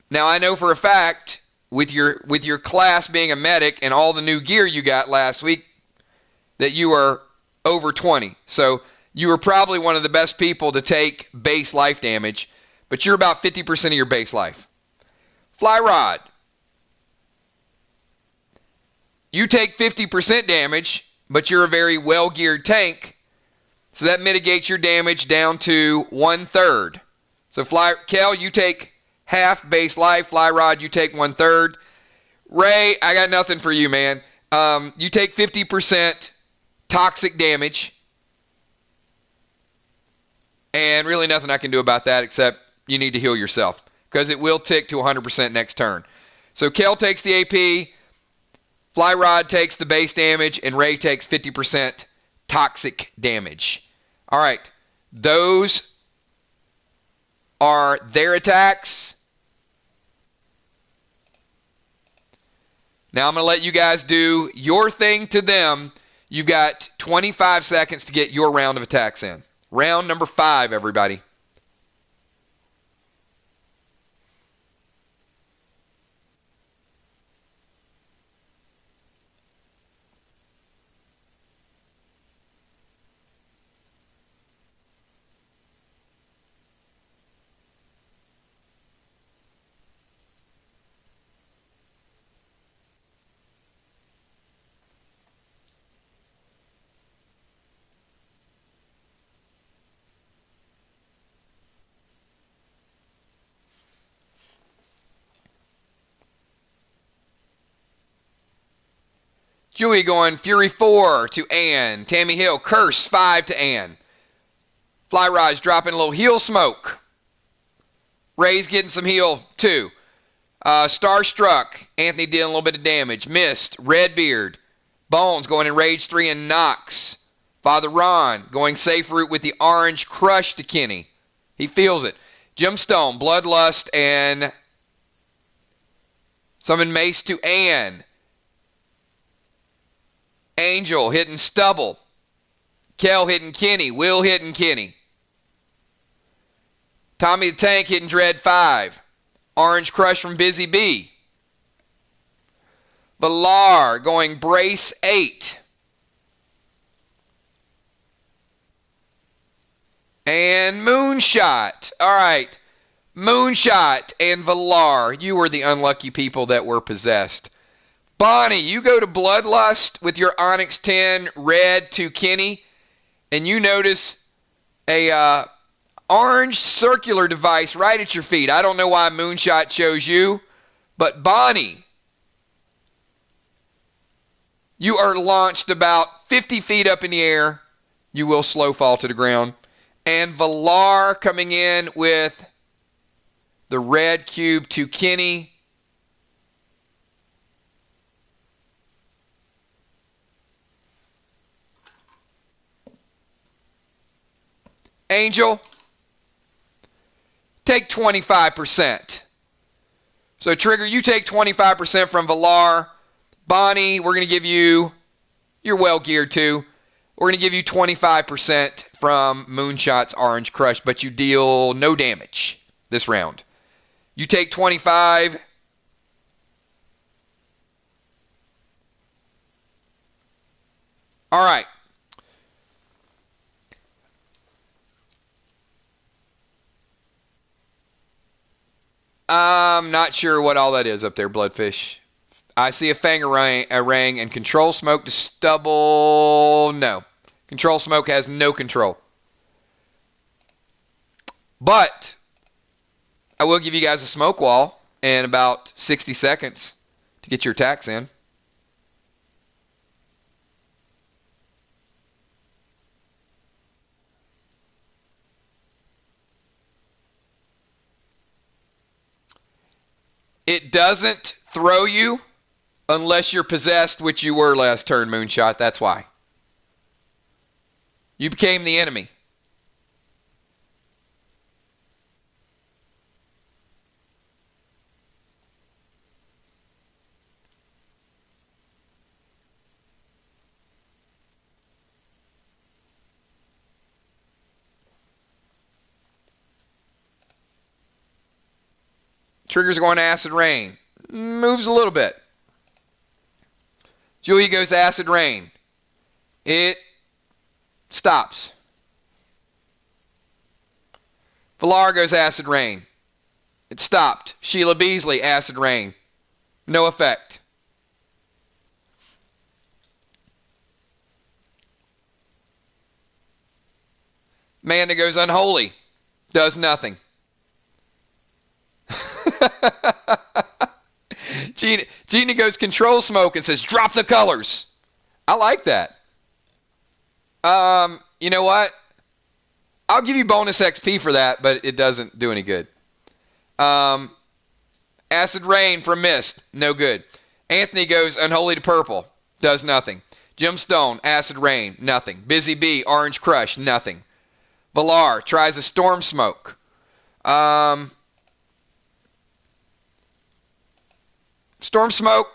Now, I know for a fact, with your class being a medic and all the new gear you got last week, that you are over 20. So you were probably one of the best people to take base life damage. But you're about 50% of your base life. Fly Rod. you take 50% damage, but you're a very well-geared tank, so that mitigates your damage down to 1/3. So Kel, you take half base life. Fly Rod, you take 1/3. Ray, I got nothing for you, man. You take 50% toxic damage. And really nothing I can do about that except you need to heal yourself, because it will tick to 100% next turn. So Kel takes the AP, Fly Rod takes the base damage, and Ray takes 50% toxic damage. All right, those are their attacks. Now I'm going to let you guys do your thing to them. You've got 25 seconds to get your round of attacks in. Round number 5, everybody. Julie going Fury 4 to Ann. Tammy Hill, Curse 5 to Ann. Fly Rod's dropping a little heal smoke. Ray's getting some heal too. Starstruck, Anthony dealing a little bit of damage. Mist, Redbeard. Bones going in Rage 3 and Knox. Father Ron going safe route with the Orange Crush to Kenny. He feels it. Gemstone, Bloodlust, and summon Mace to Ann. Angel hitting Stubble. Kel hitting Kenny. Will hitting Kenny. Tommy the Tank hitting Dread 5. Orange Crush from Busy Bee. Valar going Brace 8. And Moonshot. All right. Moonshot and Valar. You were the unlucky people that were possessed. Bonnie, you go to Bloodlust with your Onyx 10 red to Kenny, and you notice a orange circular device right at your feet. I don't know why Moonshot chose you, but Bonnie, you are launched about 50 feet up in the air. You will slow fall to the ground. And Valar coming in with the red cube to Kenny. Angel, take 25%. So Trigger, you take 25% from Valar. Bonnie, we're going to give you, you're well geared too. We're going to give you 25% from Moonshot's Orange Crush, but you deal no damage this round. You take 25. All right. I'm not sure what all that is up there, Bloodfish. I see a Fangarang and Control Smoke to Stubble. No. Control Smoke has no control. But I will give you guys a smoke wall in about 60 seconds to get your attacks in. It doesn't throw you unless you're possessed, which you were last turn, Moonshot. That's why. You became the enemy. Trigger's going to Acid Rain. Moves a little bit. Julia goes Acid Rain. It stops. Valar goes Acid Rain. It stopped. Sheila Beasley, Acid Rain. No effect. Amanda goes unholy. Does nothing. Gina goes control smoke and says, drop the colors. I like that. You know what? I'll give you bonus XP for that, but it doesn't do any good. Acid rain from mist. No good. Anthony goes unholy to purple. Does nothing. Jim Stone, acid rain. Nothing. Busy Bee, orange crush. Nothing. Valar tries a storm smoke. Storm smoke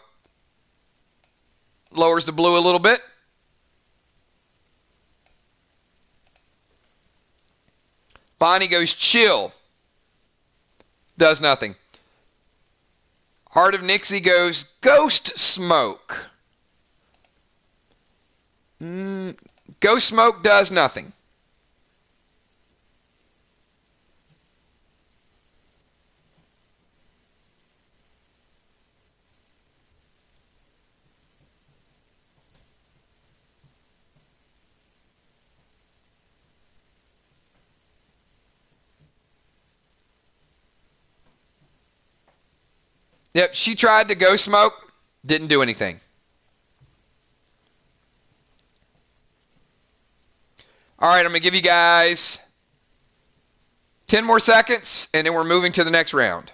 lowers the blue a little bit. Bonnie goes chill. Does nothing. Heart of Nixie goes ghost smoke. Ghost smoke does nothing. Yep, she tried to go smoke, didn't do anything. All right, I'm going to give you guys 10 more seconds, and then we're moving to the next round.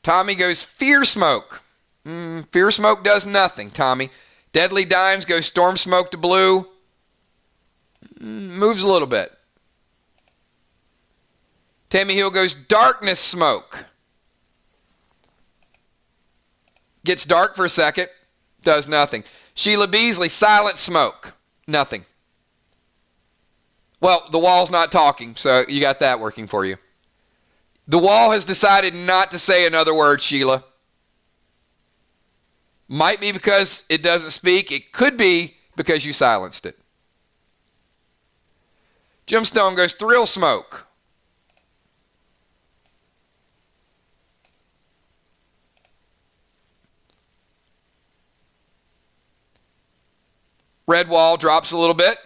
Tommy goes fear smoke. Fear smoke does nothing, Tommy. Deadly Dimes goes storm smoke to blue. Moves a little bit. Tammy Hill goes darkness smoke. Gets dark for a second. Does nothing. Sheila Beasley, silent smoke. Nothing. Well, the wall's not talking, so you got that working for you. The wall has decided not to say another word, Sheila. Might be because it doesn't speak. It could be because you silenced it. Jim Stone goes thrill smoke. Red wall drops a little bit.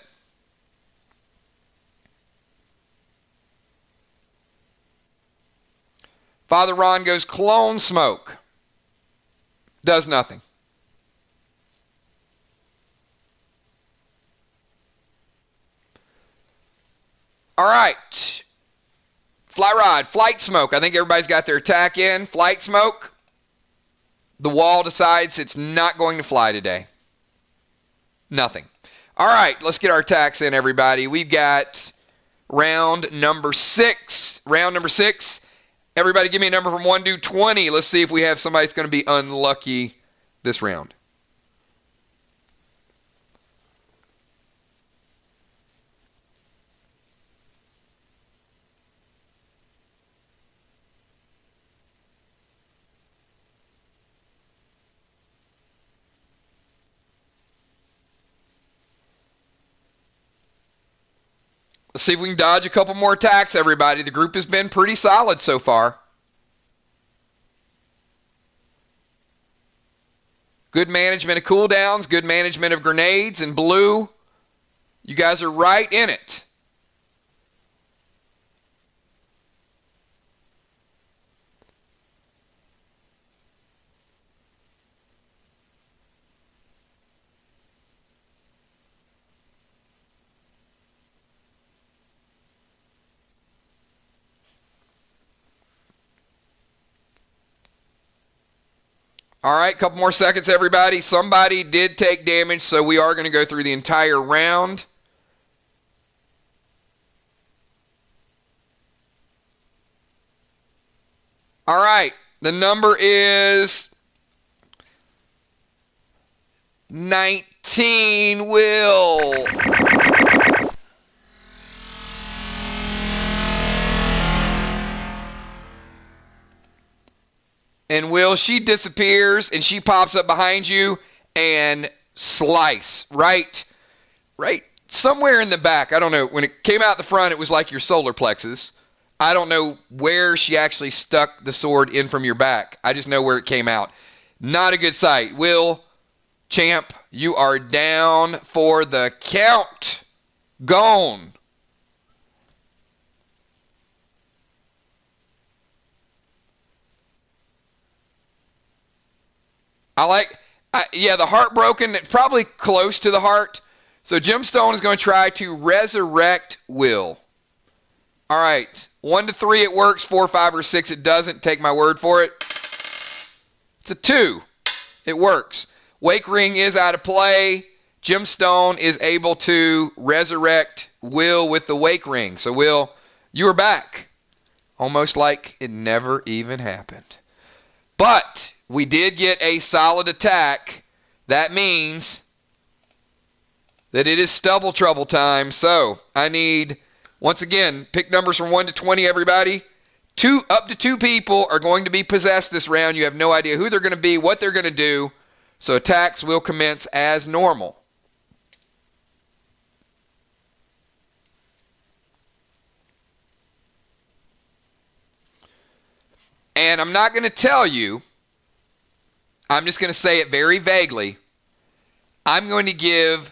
Father Ron goes clone smoke. Does nothing. All right. Fly rod, flight smoke. I think everybody's got their attack in. Flight smoke. The wall decides it's not going to fly today. Nothing. All right, let's get our attacks in, everybody. We've got round number 6. Round number 6. Everybody give me a number from 1 to 20. Let's see if we have somebody that's going to be unlucky this round. Let's see if we can dodge a couple more attacks, everybody. The group has been pretty solid so far. Good management of cooldowns, good management of grenades and blue. You guys are right in it. All right, couple more seconds, everybody. Somebody did take damage, so we are going to go through the entire round. All right, the number is 19, Will. And Will, she disappears and she pops up behind you and slice right somewhere in the back. I don't know. When it came out the front, it was like your solar plexus. I don't know where she actually stuck the sword in from your back. I just know where it came out. Not a good sight. Will, Champ, you are down for the count. Gone. Yeah, the heartbroken, probably close to the heart. So Gemstone is going to try to resurrect Will. All right, 1 to 3 it works, 4, 5, or 6 it doesn't. Take my word for it. It's a 2. It works. Wake Ring is out of play. Gemstone is able to resurrect Will with the Wake Ring. So Will, you are back. Almost like it never even happened. But we did get a solid attack. That means that it is stubble trouble time. So I need, once again, pick numbers from 1 to 20, everybody. Up to 2 people are going to be possessed this round. You have no idea who they're going to be, what they're going to do. So attacks will commence as normal. And I'm not going to tell you, I'm just going to say it very vaguely. I'm going to give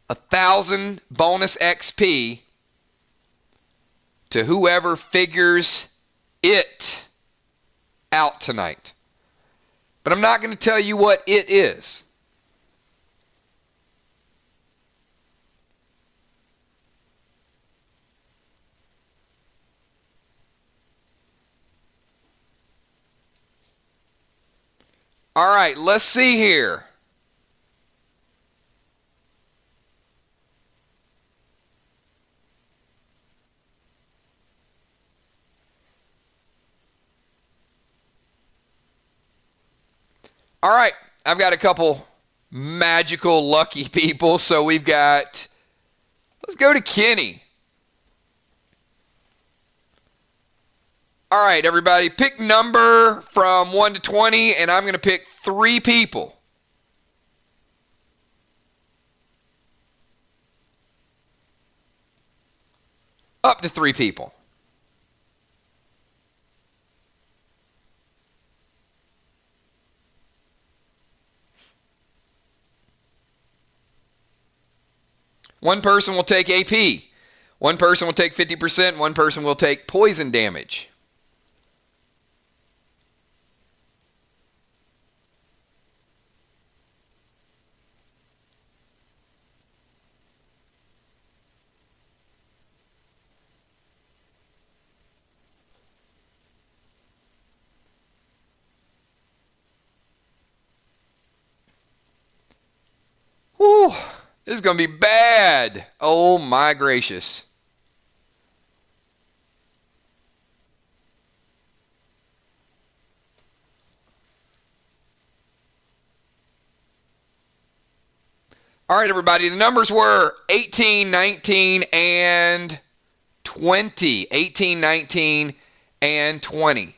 1,000 bonus XP to whoever figures it out tonight. But I'm not going to tell you what it is. All right, let's see here. All right, I've got a couple magical lucky people. So we've got, let's go to Kenny. All right, everybody, pick number from 1 to 20, and I'm going to pick 3 people. Up to 3 people. One person will take AP. One person will take 50%. One person will take poison damage. Whew. This is going to be bad. Oh my gracious. All right, everybody. The numbers were 18, 19, and 20. 18, 19, and 20.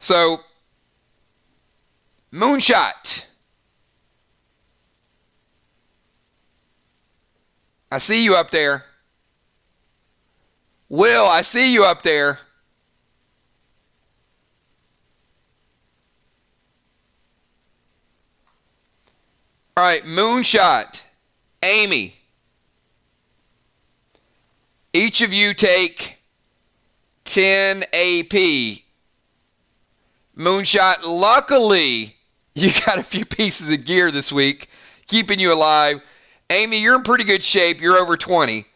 So, Moonshot. I see you up there. Will, I see you up there. All right, Moonshot, Amy. Each of you take 10 AP. Moonshot, luckily, you got a few pieces of gear this week, keeping you alive. Amy, you're in pretty good shape. You're over 20.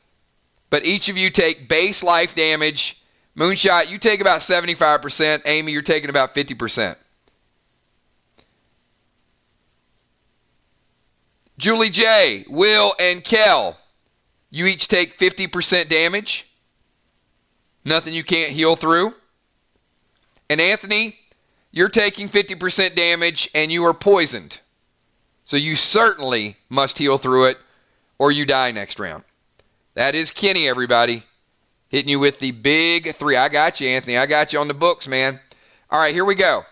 But each of you take base life damage. Moonshot, you take about 75%. Amy, you're taking about 50%. Julie J, Will, and Kel, you each take 50% damage. Nothing you can't heal through. And Anthony, you're taking 50% damage and you are poisoned. So you certainly must heal through it or you die next round. That is Kenny, everybody. Hitting you with the big 3. I got you, Anthony. I got you on the books, man. All right, here we go.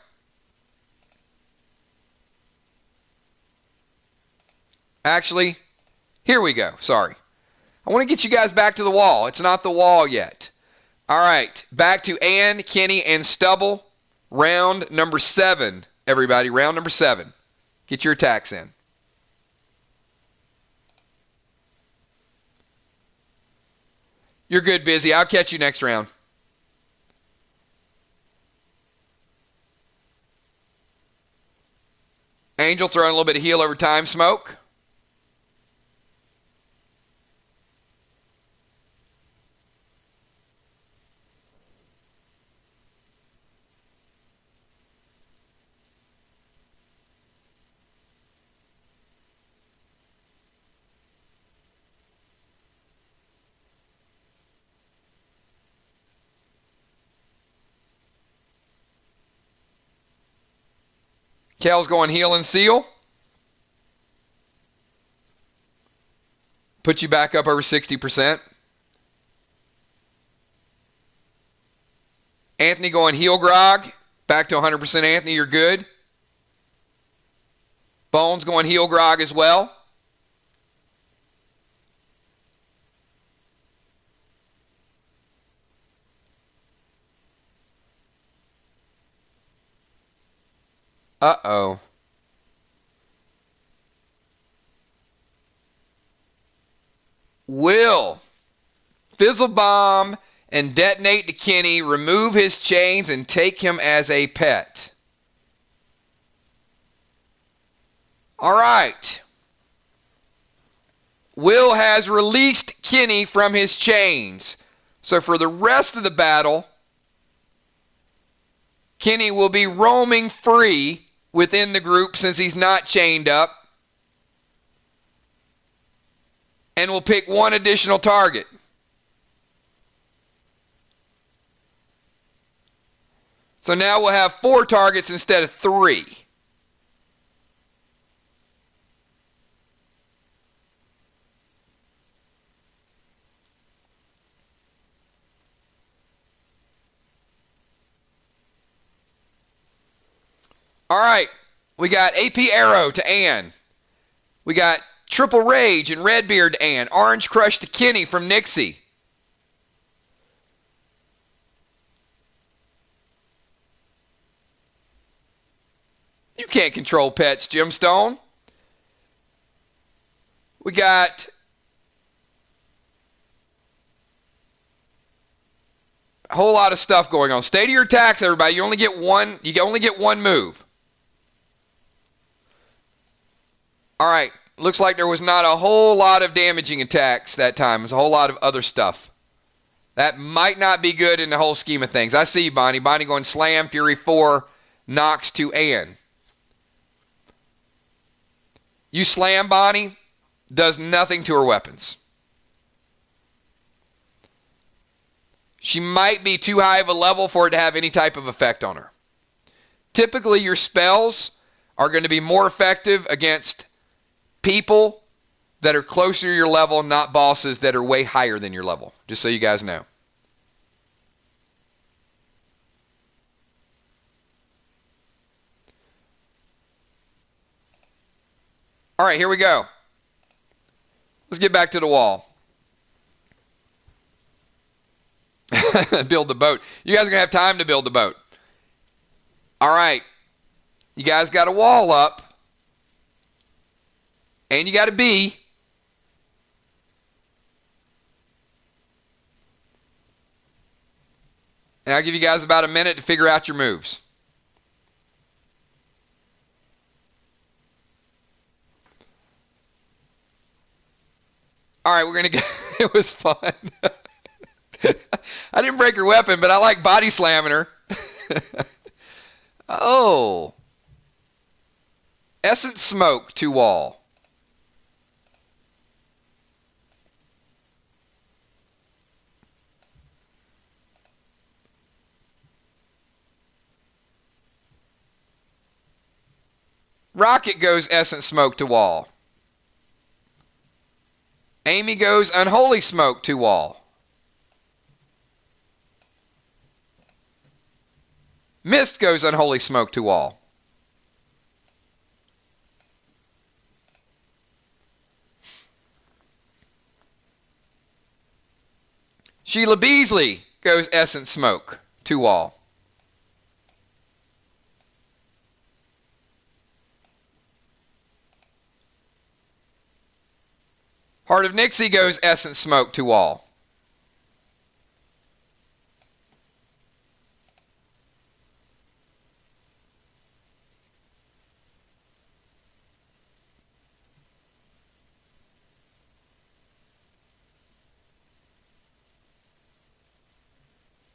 Actually, here we go. Sorry. I want to get you guys back to the wall. It's not the wall yet. All right, back to Ann, Kenny, and Stubble. Round number 7, everybody. Round number 7. Get your attacks in. You're good, Busy. I'll catch you next round. Angel throwing a little bit of heal over time. Smoke. Kel's going heal and seal. Put you back up over 60%. Anthony going heal grog. Back to 100%, Anthony. You're good. Bones going heal grog as well. Uh-oh. Will Fizzle Bomb and detonate to Kenny, remove his chains, and take him as a pet. All right. Will has released Kenny from his chains. So for the rest of the battle, Kenny will be roaming free within the group since he's not chained up. And will pick one additional target. So now we'll have 4 targets instead of 3. All right, we got AP Arrow to Ann. We got Triple Rage and Redbeard to Ann. Orange Crush to Kenny from Nixie. You can't control pets, Gemstone. We got a whole lot of stuff going on. Stay to your attacks, everybody. You only get one. You only get one move. All right. Looks like there was not a whole lot of damaging attacks that time. There's a whole lot of other stuff. That might not be good in the whole scheme of things. I see you, Bonnie. Bonnie going Slam, Fury 4, Nox to Ann. You slam Bonnie, does nothing to her weapons. She might be too high of a level for it to have any type of effect on her. Typically, your spells are going to be more effective against people that are closer to your level, not bosses that are way higher than your level. Just so you guys know. All right, here we go. Let's get back to the wall. Build the boat. You guys are going to have time to build the boat. All right. You guys got a wall up. And you got a B. And I'll give you guys about a minute to figure out your moves. All right, we're going to go. It was fun. I didn't break her weapon, but I like body slamming her. Oh. Essence Smoke to wall. Rocket goes Essence Smoke to wall. Amy goes Unholy Smoke to wall. Mist goes Unholy Smoke to wall. Sheila Beasley goes Essence Smoke to wall. Heart of Nixie goes Essence Smoke to wall.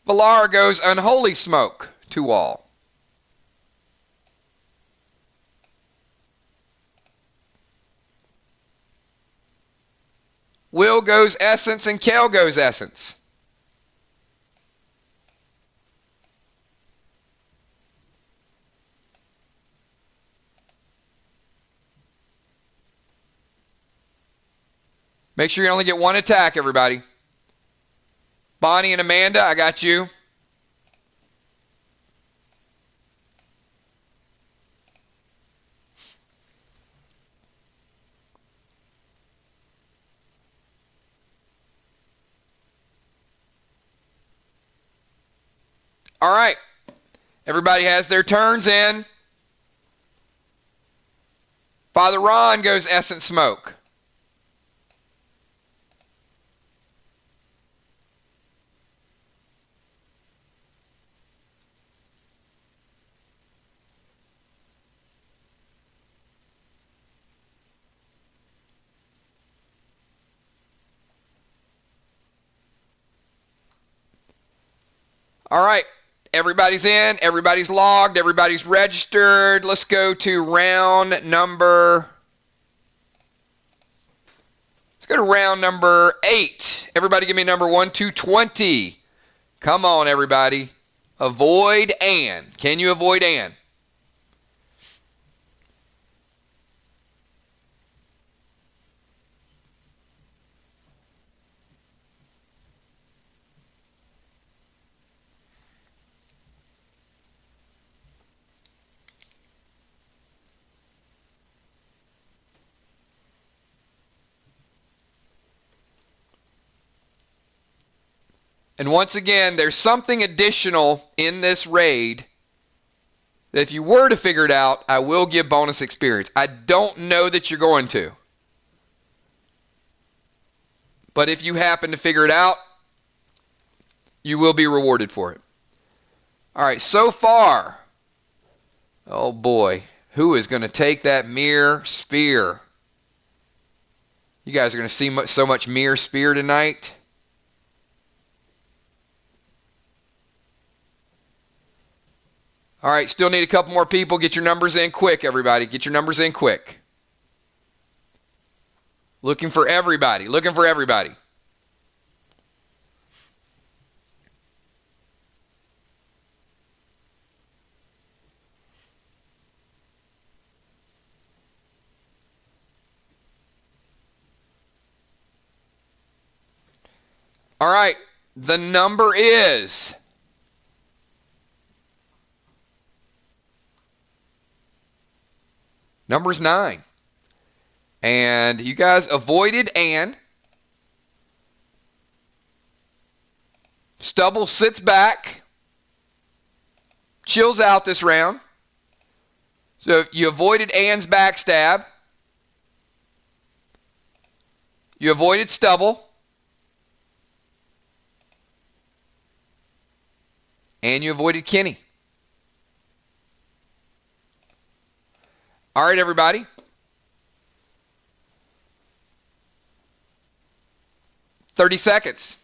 Valar goes Unholy Smoke to Wall. Will goes Essence and Kel goes Essence. Make sure you only get one attack, everybody. Bonnie and Amanda, I got you. All right. Everybody has their turns in. Father Ron goes Essence Smoke. All right. Everybody's in. Everybody's logged. Everybody's registered. Let's go to round number... Let's go to round number 8. Everybody give me number 1 to 20. Come on, everybody. Avoid Ann. Can you avoid Ann? And once again, there's something additional in this raid that if you were to figure it out, I will give bonus experience. I don't know that you're going to. But if you happen to figure it out, you will be rewarded for it. All right, so far, oh boy, who is going to take that Mirror Spear? You guys are going to see so much Mirror Spear tonight. All right, still need a couple more people. Get your numbers in quick, everybody. Get your numbers in quick. Looking for everybody. Looking for everybody. All right, the number is... Number's 9. And you guys avoided Ann. Stubble sits back. Chills out this round. So you avoided Ann's backstab. You avoided Stubble. And you avoided Kenny. All right, everybody. Thirty seconds.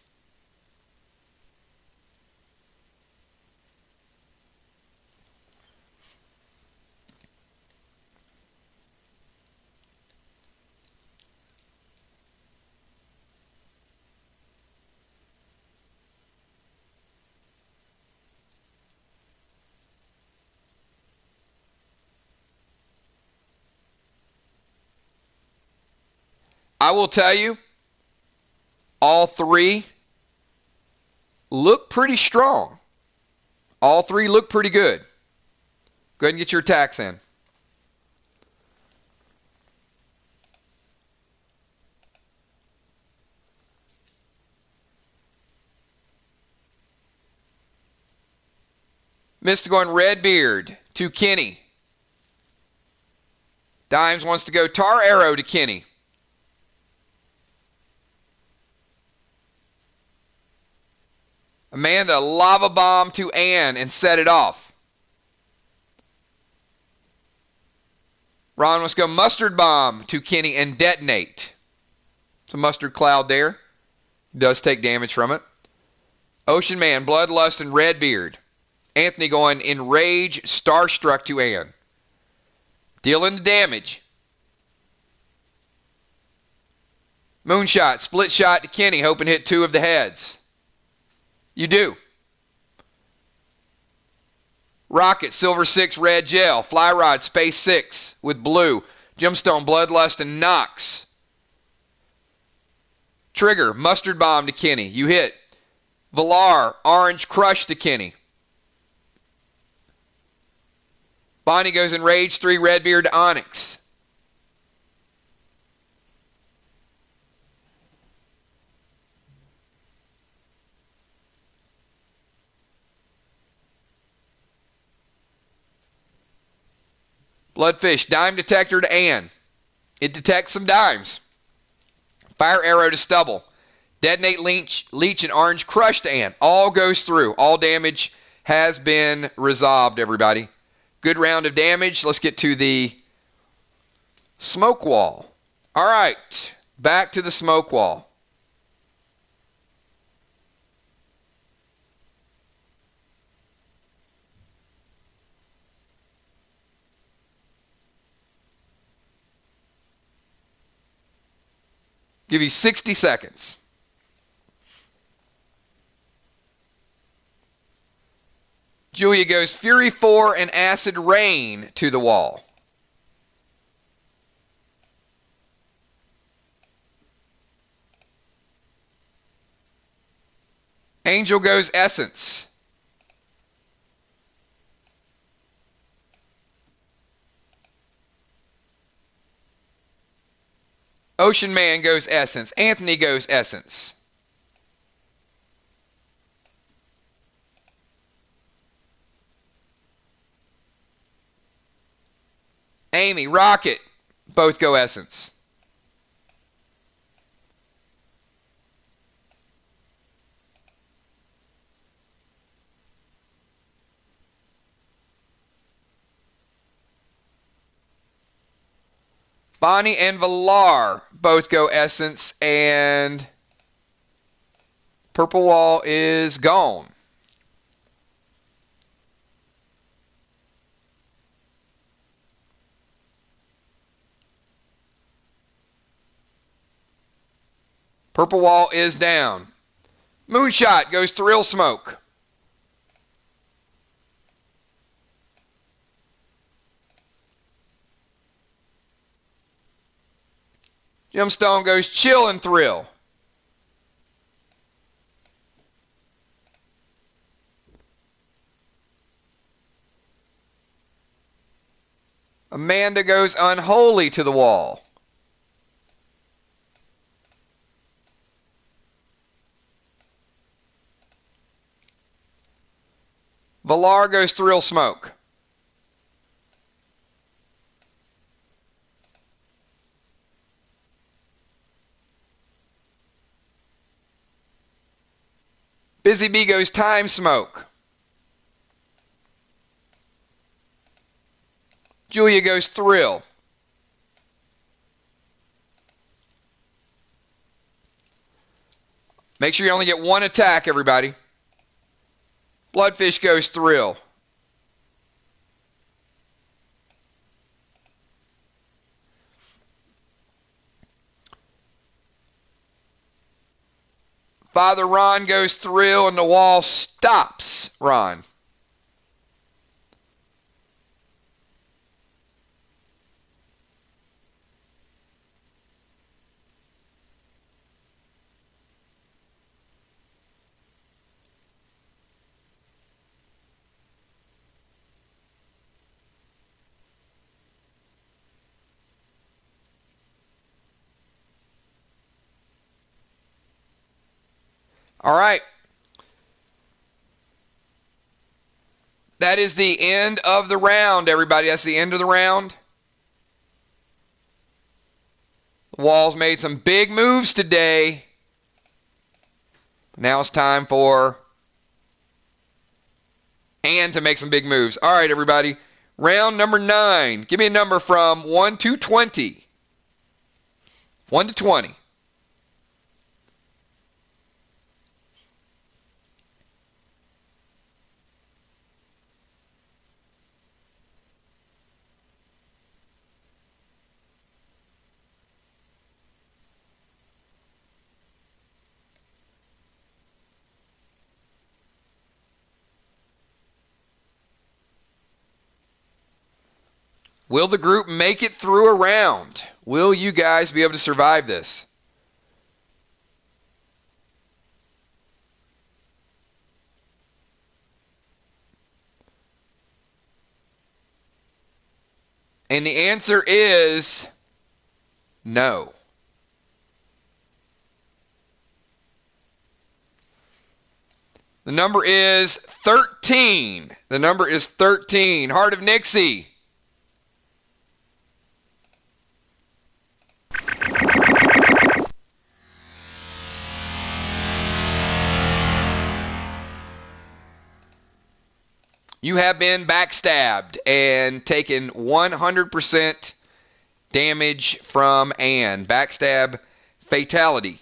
I will tell you, all three look pretty strong. All three look pretty good. Go ahead and get your attacks in. Mr. going Redbeard to Kenny. Dimes wants to go Tar Arrow to Kenny. Amanda, Lava Bomb to Ann and set it off. Ron wants to go Mustard Bomb to Kenny and detonate. It's a mustard cloud there. Does take damage from it. Ocean Man, Bloodlust, and Redbeard. Anthony going Enrage, Starstruck to Ann. Dealing the damage. Moonshot, Split Shot to Kenny, hoping to hit 2 of the heads. You do. Rocket, Silver 6, Red Gel. Fly Rod, Space 6 with blue. Gemstone, Bloodlust, and Nox. Trigger, Mustard Bomb to Kenny. You hit. Valar, Orange Crush to Kenny. Bonnie goes in Rage 3, Redbeard to Onyx. Bloodfish, Dime Detector to Ann. It detects some dimes. Fire Arrow to Stubble. Detonate Leech and Orange Crush to Ann. All goes through. All damage has been resolved, everybody. Good round of damage. Let's get to the smoke wall. All right, back to the smoke wall. Give you 60 seconds. Julia goes Fury 4 and Acid Rain to the wall. Angel goes Essence. Ocean Man goes Essence. Anthony goes Essence. Amy, Rocket, both go Essence. Bonnie and Valar both go Essence, and Purple Wall is gone. Purple Wall is down. Moonshot goes Thrill Smoke. Gemstone goes Chill and Thrill. Amanda goes Unholy to the wall. Valar goes Thrill Smoke. Busy Bee goes Time Smoke. Julia goes Thrill. Make sure you only get one attack, everybody. Bloodfish goes Thrill. Father Ron goes Thrill, and the wall stops Ron. All right. That is the end of the round, everybody. That's the end of the round. The Wall's made some big moves today. Now it's time for Ann to make some big moves. All right, everybody. Round number 9. Give me a number from 1 to 20. 1 to 20. Will the group make it through a round? Will you guys be able to survive this? And the answer is no. The number is 13. The number is 13. Heart of Nixie. You have been backstabbed and taken 100% damage from Ann. Backstab fatality.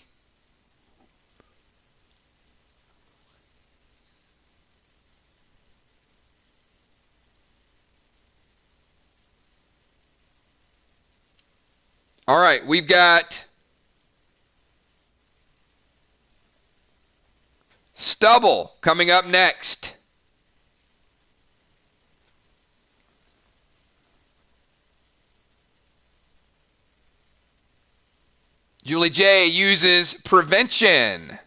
All right, we've got Stubble coming up next. Julie J uses prevention.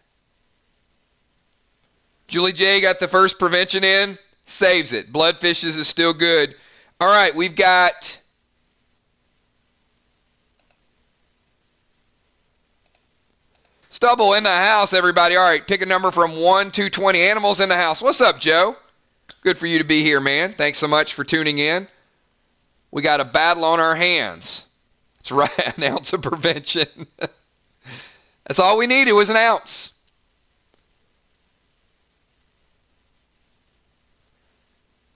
Julie J got the first prevention in, saves it. Bloodfishes is still good. All right, we've got Stubble in the house, everybody. All right, pick a number from 1 to 20. Animals in the house. What's up, Joe? Good for you to be here, man. Thanks so much for tuning in. We got a battle on our hands. That's right, an ounce of prevention. That's all we needed was an ounce.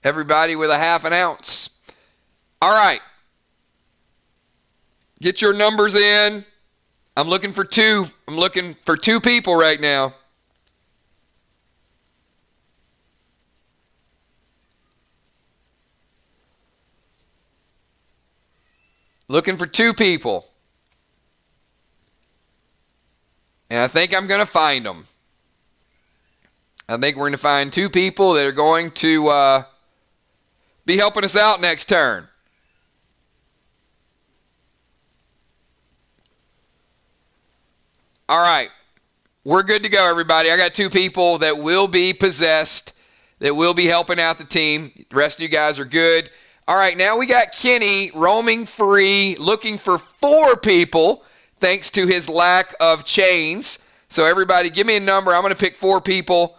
Everybody with a half an ounce. All right. Get your numbers in. I'm looking for two. I'm looking for two people right now. Looking for two people. And I think I'm going to find them. I think we're going to find two people that are going to be helping us out next turn. All right. We're good to go, everybody. I got two people that will be possessed, that will be helping out the team. The rest of you guys are good. All right, now we got Kenny roaming free, looking for 4 people, thanks to his lack of chains. So everybody, give me a number. I'm going to pick 4 people.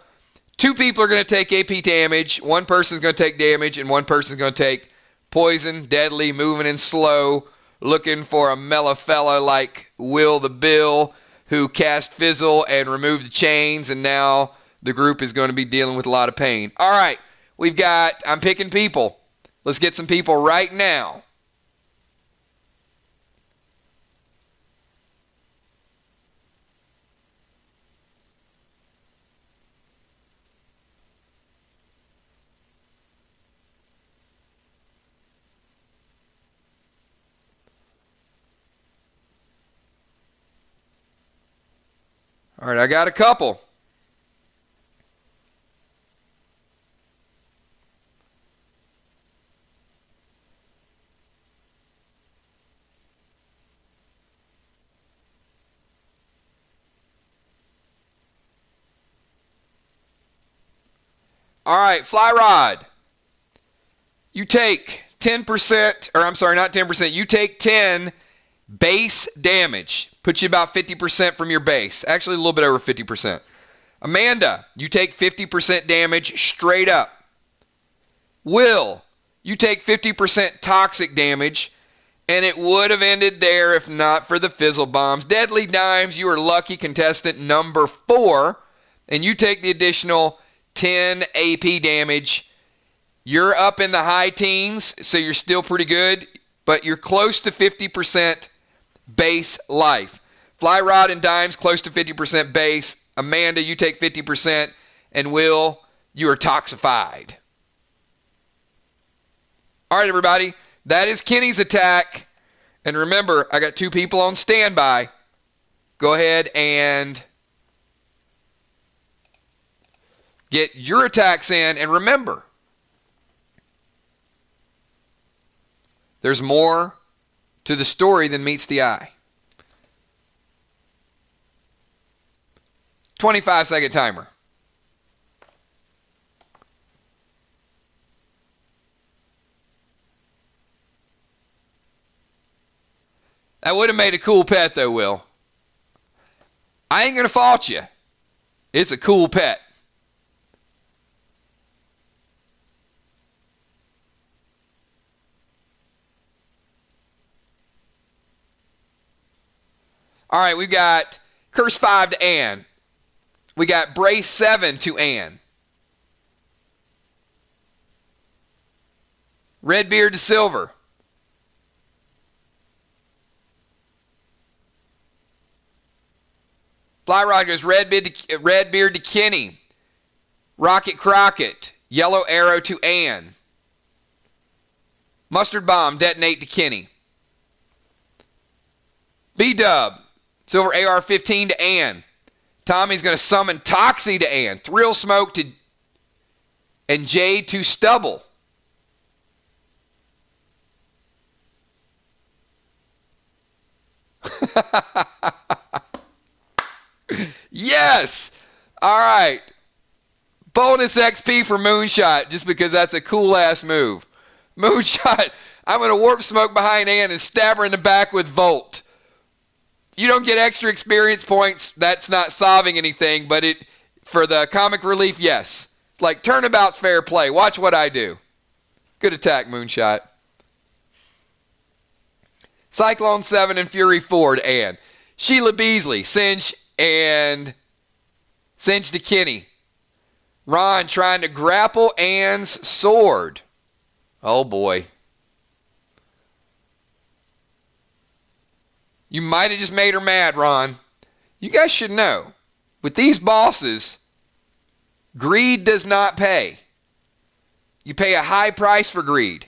2 people are going to take AP damage. 1 person's going to take damage, and 1 person's going to take poison, deadly, moving in slow, looking for a mellow fella like Will the Bill, who cast Fizzle and removed the chains, and now the group is going to be dealing with a lot of pain. All right, I'm picking people. Let's get some people right now. All right, I got a couple. All right, Fly Rod. You take 10%, or I'm sorry, not 10%. You take 10 base damage. Puts you about 50% from your base. Actually, a little bit over 50%. Amanda, you take 50% damage straight up. Will, you take 50% toxic damage, and it would have ended there if not for the fizzle bombs. Deadly Dimes, you are lucky contestant number 4, and you take the additional 10 AP damage. You're up in the high teens, so you're still pretty good, but you're close to 50% base life. Fly Rod and Dimes, close to 50% base. Amanda, you take 50%, and Will, you are toxified. All right, everybody, that is Kenny's attack. And remember, I got 2 people on standby. Go ahead and get your attacks in. And remember, There's more to the story than meets the eye. 25-second timer. That would have made a cool pet though, Will. I ain't going to fault you. It's a cool pet. All right, we've got Curse 5 to Ann. We got Brace 7 to Ann. Redbeard to Silver. Flyrod goes Redbeard to Kenny. Rocket Crockett. Yellow Arrow to Ann. Mustard Bomb detonate to Kenny. B-Dub. Silver AR-15 to Ann. Tommy's going to summon Toxie to Ann. Thrill Smoke to... and Jade to Stubble. Yes! All right. Bonus XP for Moonshot, just because that's a cool-ass move. Moonshot, I'm going to Warp Smoke behind Ann and stab her in the back with Volt. You don't get extra experience points. That's not solving anything, but it for the comic relief, yes. Like, turnabout's fair play. Watch what I do. Good attack, Moonshot. Cyclone 7 and Fury 4 to Ann. Sheila Beasley, Cinch, and Cinch to Kenny. Ron trying to grapple Ann's sword. Oh, boy. You might have just made her mad, Ron. You guys should know, with these bosses, greed does not pay. You pay a high price for greed.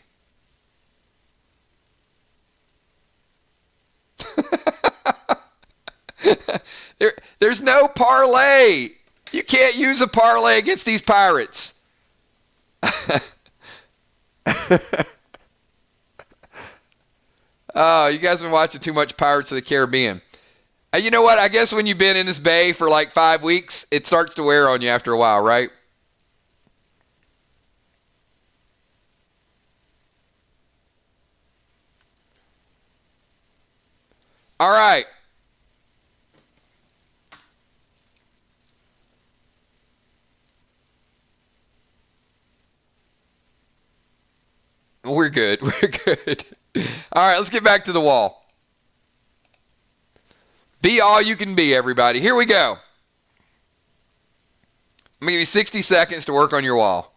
There's no parlay. You can't use a parlay against these pirates. Oh, you guys have been watching too much Pirates of the Caribbean. You know what? I guess when you've been in this bay for like 5 weeks, it starts to wear on you after a while, right? All right. We're good. We're good. All right, let's get back to the wall. Be all you can be, everybody. Here we go. I'm going to give you 60 seconds to work on your wall.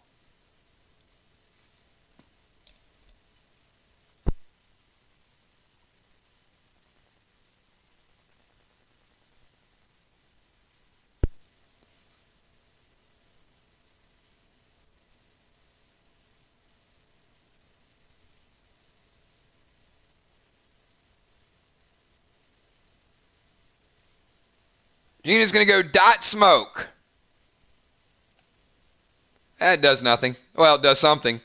Gina's going to go Dot Smoke. That does nothing. Well, it does something.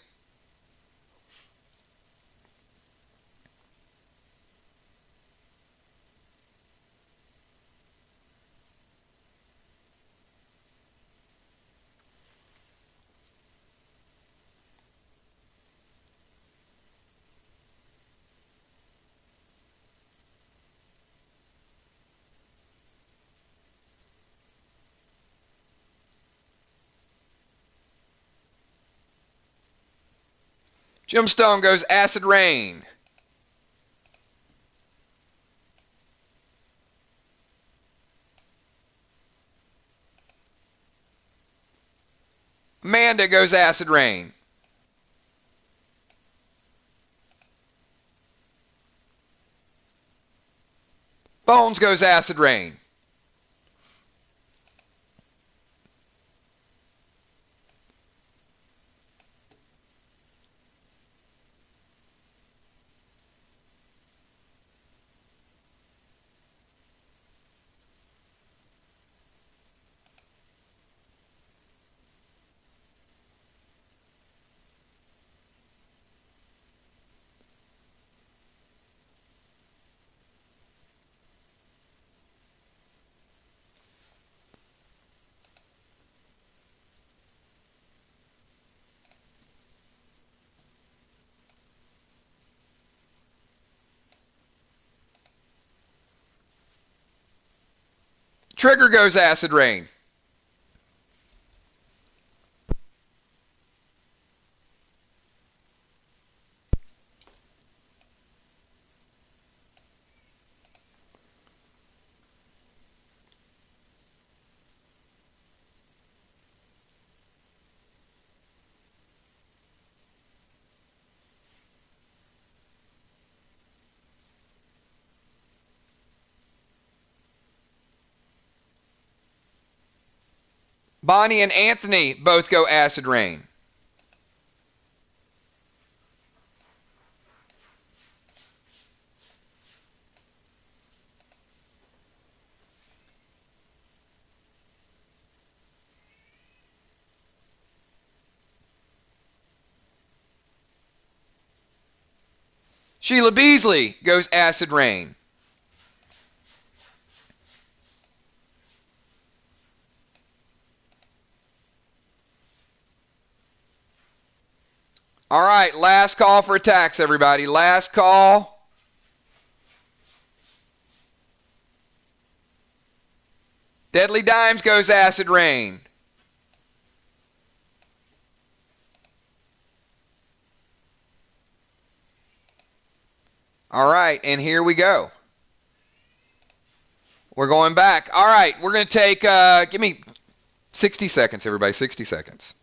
Gemstone goes Acid Rain. Amanda goes Acid Rain. Bones goes Acid Rain. Trigger goes Acid Rain. Bonnie and Anthony both go Acid Rain. Sheila Beasley goes Acid Rain. All right, last call for attacks, everybody. Last call. Deadly Dimes goes Acid Rain. All right, and here we go. We're going back. All right, we're going to take, give me 60 seconds, everybody, 60 seconds.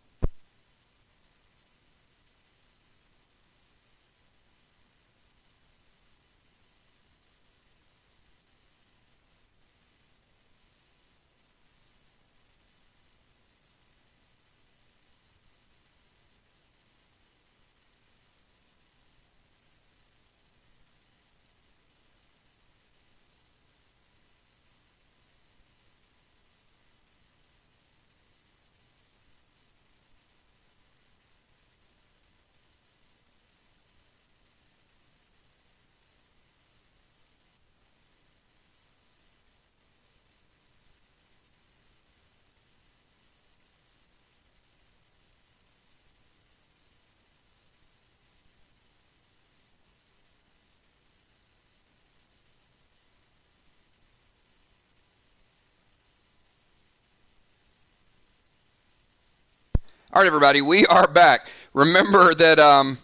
All right, everybody, we are back. Remember that, remember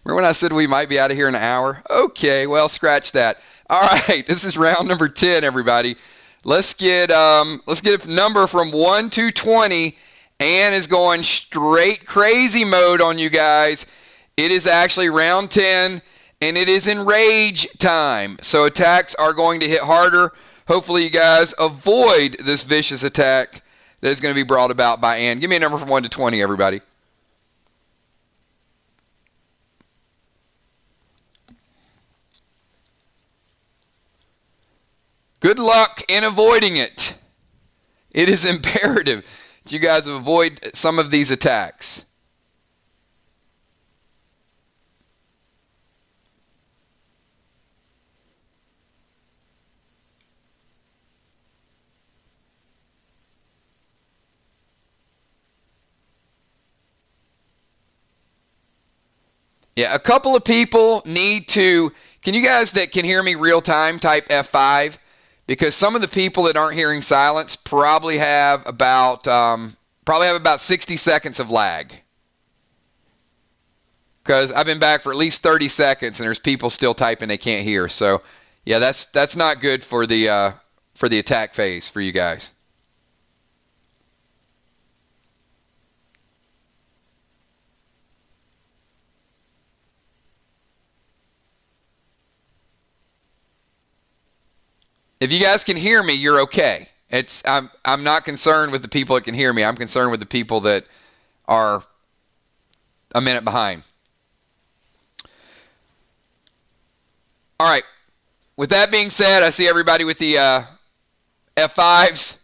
when I said we might be out of here in an hour? Okay, well, scratch that. All right, this is round number 10, everybody. Let's get a number from 1 to 20. Ann is going straight crazy mode on you guys. It is actually round 10, and it is in rage time. So attacks are going to hit harder. Hopefully you guys avoid this vicious attack that is going to be brought about by Ann. Give me a number from 1 to 20, everybody. Good luck in avoiding it. It is imperative that you guys avoid some of these attacks. Yeah, a couple of people need to, can you guys that can hear me real time type F5? Because some of the people that aren't hearing silence probably have about 60 seconds of lag. Because I've been back for at least 30 seconds and there's people still typing they can't hear. So yeah, that's not good for the attack phase for you guys. If you guys can hear me, you're okay. I'm not concerned with the people that can hear me. I'm concerned with the people that are a minute behind. All right. With that being said, I see everybody with the F5s.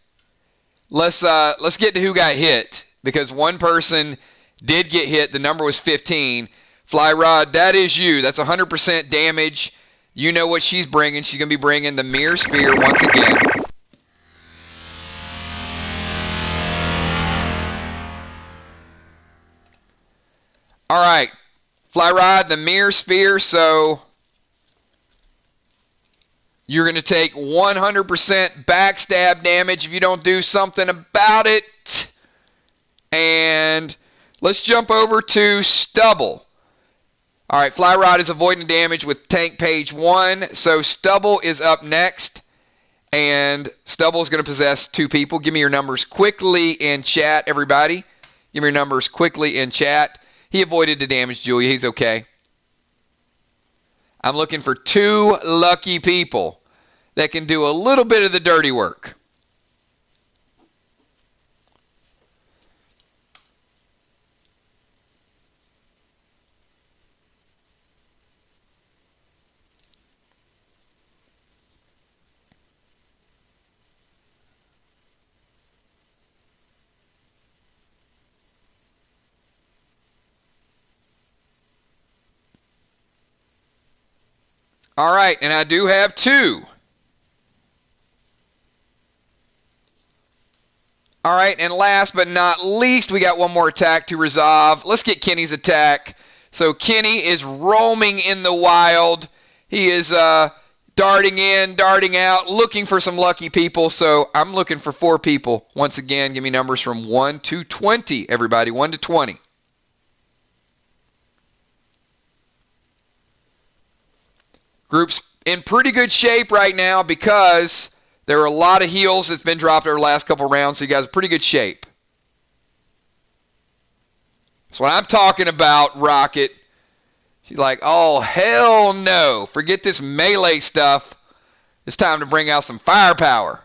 Let's get to who got hit, because one person did get hit. The number was 15. Fly Rod, that is you. That's 100% damage. You know what she's bringing. She's going to be bringing the Mirror Spear once again. All right. Fly Rod, the Mirror Spear. So You're going to take 100% backstab damage if you don't do something about it. And let's jump over to Stubble. All right, Fly Rod is avoiding damage with tank page 1. So Stubble is up next. And Stubble is going to possess 2 people. Give me your numbers quickly in chat, everybody. Give me your numbers quickly in chat. He avoided the damage, Julia. He's okay. I'm looking for 2 lucky people that can do a little bit of the dirty work. All right, and I do have 2. All right, and last but not least, we got one more attack to resolve. Let's get Kenny's attack. So Kenny is roaming in the wild. He is darting in, darting out, looking for some lucky people. So I'm looking for 4 people. Once again, give me numbers from 1 to 20, everybody, 1 to 20. Group's in pretty good shape right now because there are a lot of heals that's been dropped over the last couple rounds, so you guys are pretty good shape. That's what I'm talking about, Rocket. She's like, oh, hell no. Forget this melee stuff. It's time to bring out some firepower.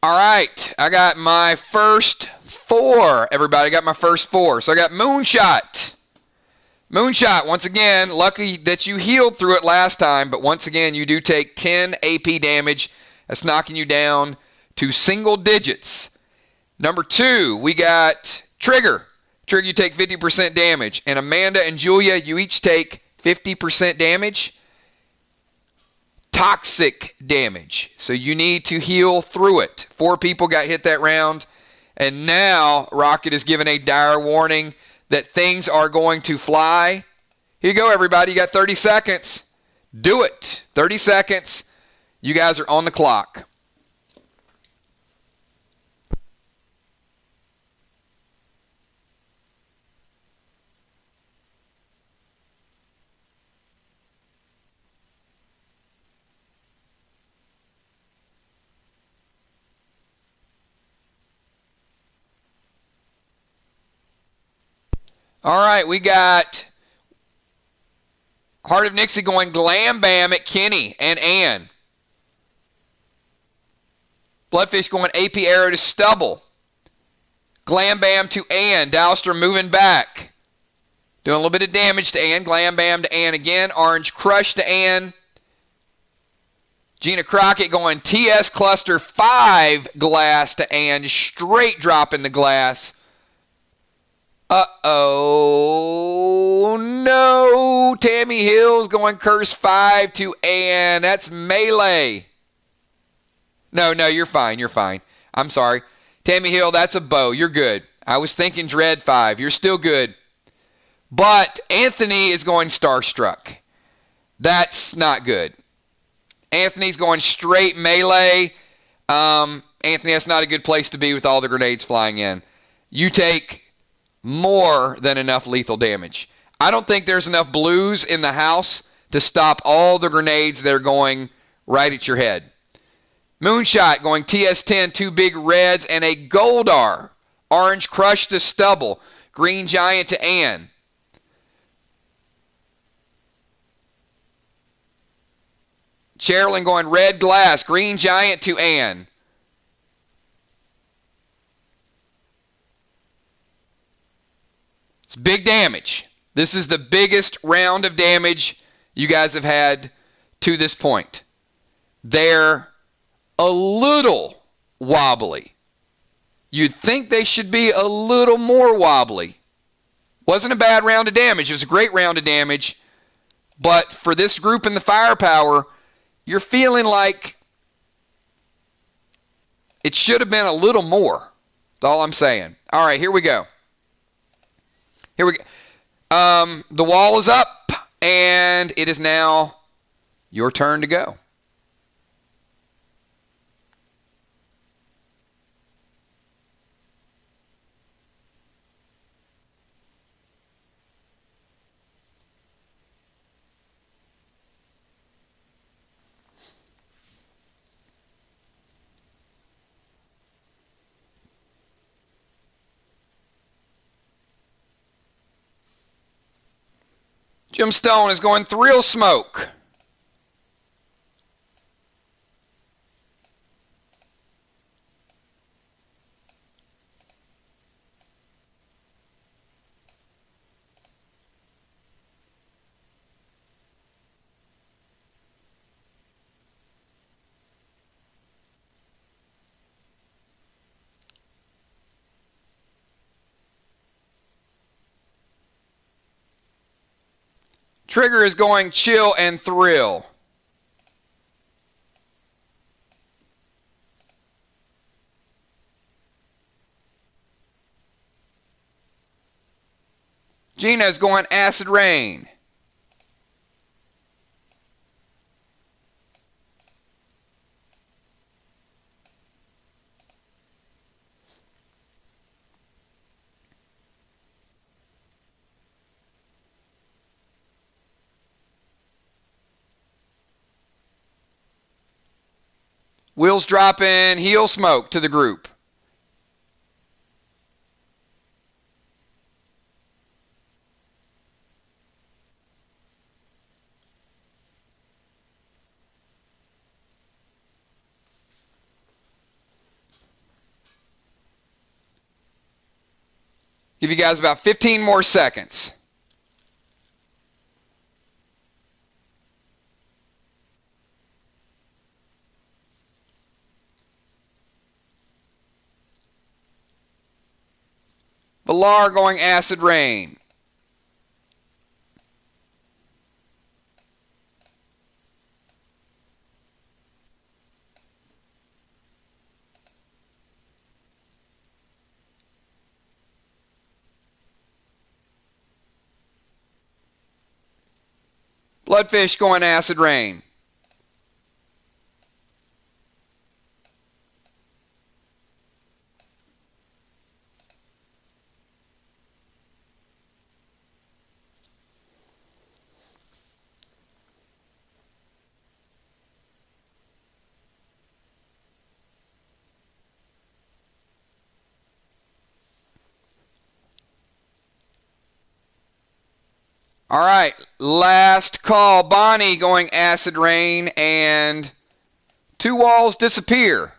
All right, I got my first 4, everybody. I got my first 4. So I got Moonshot. Moonshot, once again, lucky that you healed through it last time, but once again, you do take 10 AP damage. That's knocking you down to single digits. Number 2, we got Trigger. Trigger, you take 50% damage. And Amanda and Julia, you each take 50% damage. Toxic damage. So you need to heal through it. 4 people got hit that round. And now Rocket is given a dire warning that things are going to fly. Here you go, everybody. You got 30 seconds. Do it. 30 seconds. You guys are on the clock. All right, we got Heart of Nixie going Glam Bam at Kenny and Ann. Bloodfish going AP Arrow to Stubble. Glam Bam to Ann. Dowster moving back. Doing a little bit of damage to Ann. Glam Bam to Ann again. Orange Crush to Ann. Gina Crockett going TS Cluster 5 glass to Ann. Straight dropping the glass. Uh-oh. No. Tammy Hill's going Curse 5 to Ann. That's melee. No, you're fine. You're fine. I'm sorry. Tammy Hill, that's a bow. You're good. I was thinking Dread 5. You're still good. But Anthony is going Starstruck. That's not good. Anthony's going straight melee. Anthony, that's not a good place to be with all the grenades flying in. You take more than enough lethal damage. I don't think there's enough blues in the house to stop all the grenades that are going right at your head. Moonshot going TS10, 2 big reds, and a Goldar. Orange Crush to Stubble. Green Giant to Ann. Sherilyn going Red Glass. Green Giant to Ann. It's big damage. This is the biggest round of damage you guys have had to this point. They're a little wobbly. You'd think they should be a little more wobbly. Wasn't a bad round of damage. It was a great round of damage. But for this group and the firepower, you're feeling like it should have been a little more. That's all I'm saying. All right, here we go. Here we go. The wall is up, and it is now your turn to go. Jim Stone is going Thrill Smoke. Trigger is going Chill and Thrill. Gina is going Acid Rain. Will's dropping Heel Smoke to the group. Give you guys about 15 more seconds. Valar going Acid Rain. Bloodfish going Acid Rain. All right, last call. Bonnie going Acid Rain, and two walls disappear.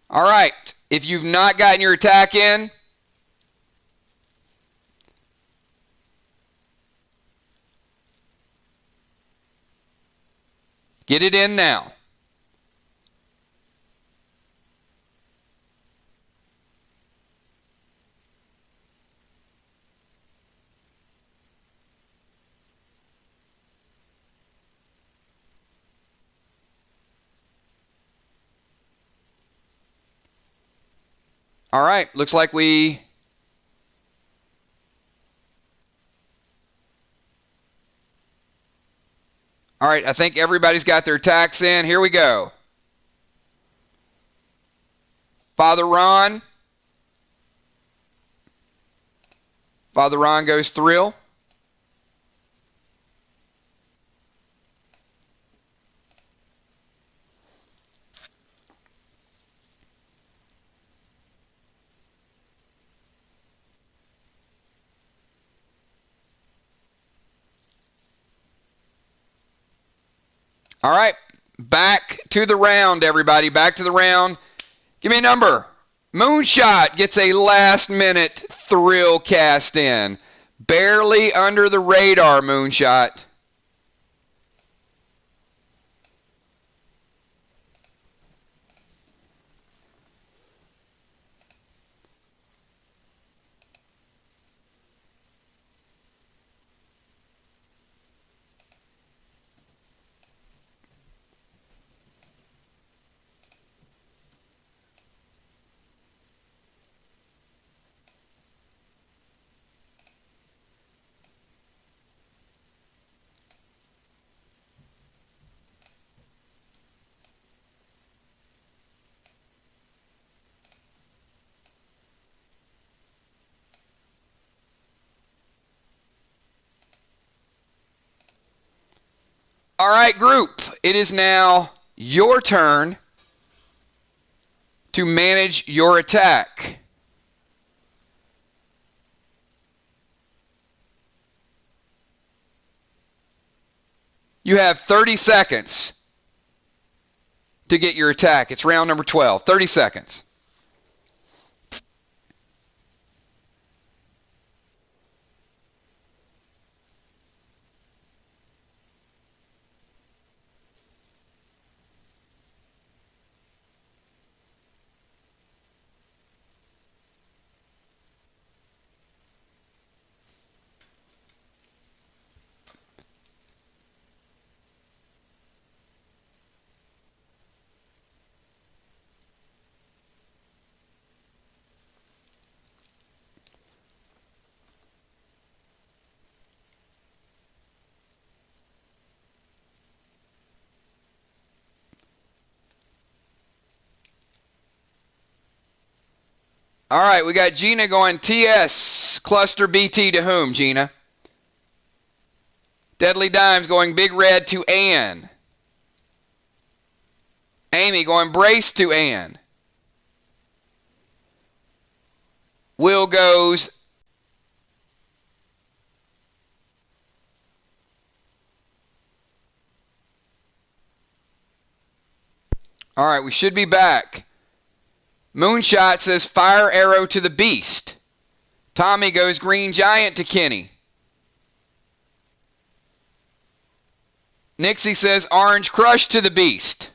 All right, if you've not gotten your attack in, get it in now. All right, looks like we... All right, I think everybody's got their attacks in. Here we go. Father Ron. Father Ron goes Thrill. All right, back to the round, everybody. Back to the round. Give me a number. Moonshot gets a last-minute Thrill cast in. Barely under the radar, Moonshot. All right, group. It is now your turn to manage your attack. You have 30 seconds to get your attack. It's round number 12. 30 seconds. All right, we got Gina going TS, cluster BT to whom, Gina? Deadly Dimes going Big Red to Ann. Amy going Brace to Ann. Will goes all right, we should be back. Moonshot says Fire Arrow to the Beast. Tommy goes Green Giant to Kenny. Nixie says Orange Crush to the Beast.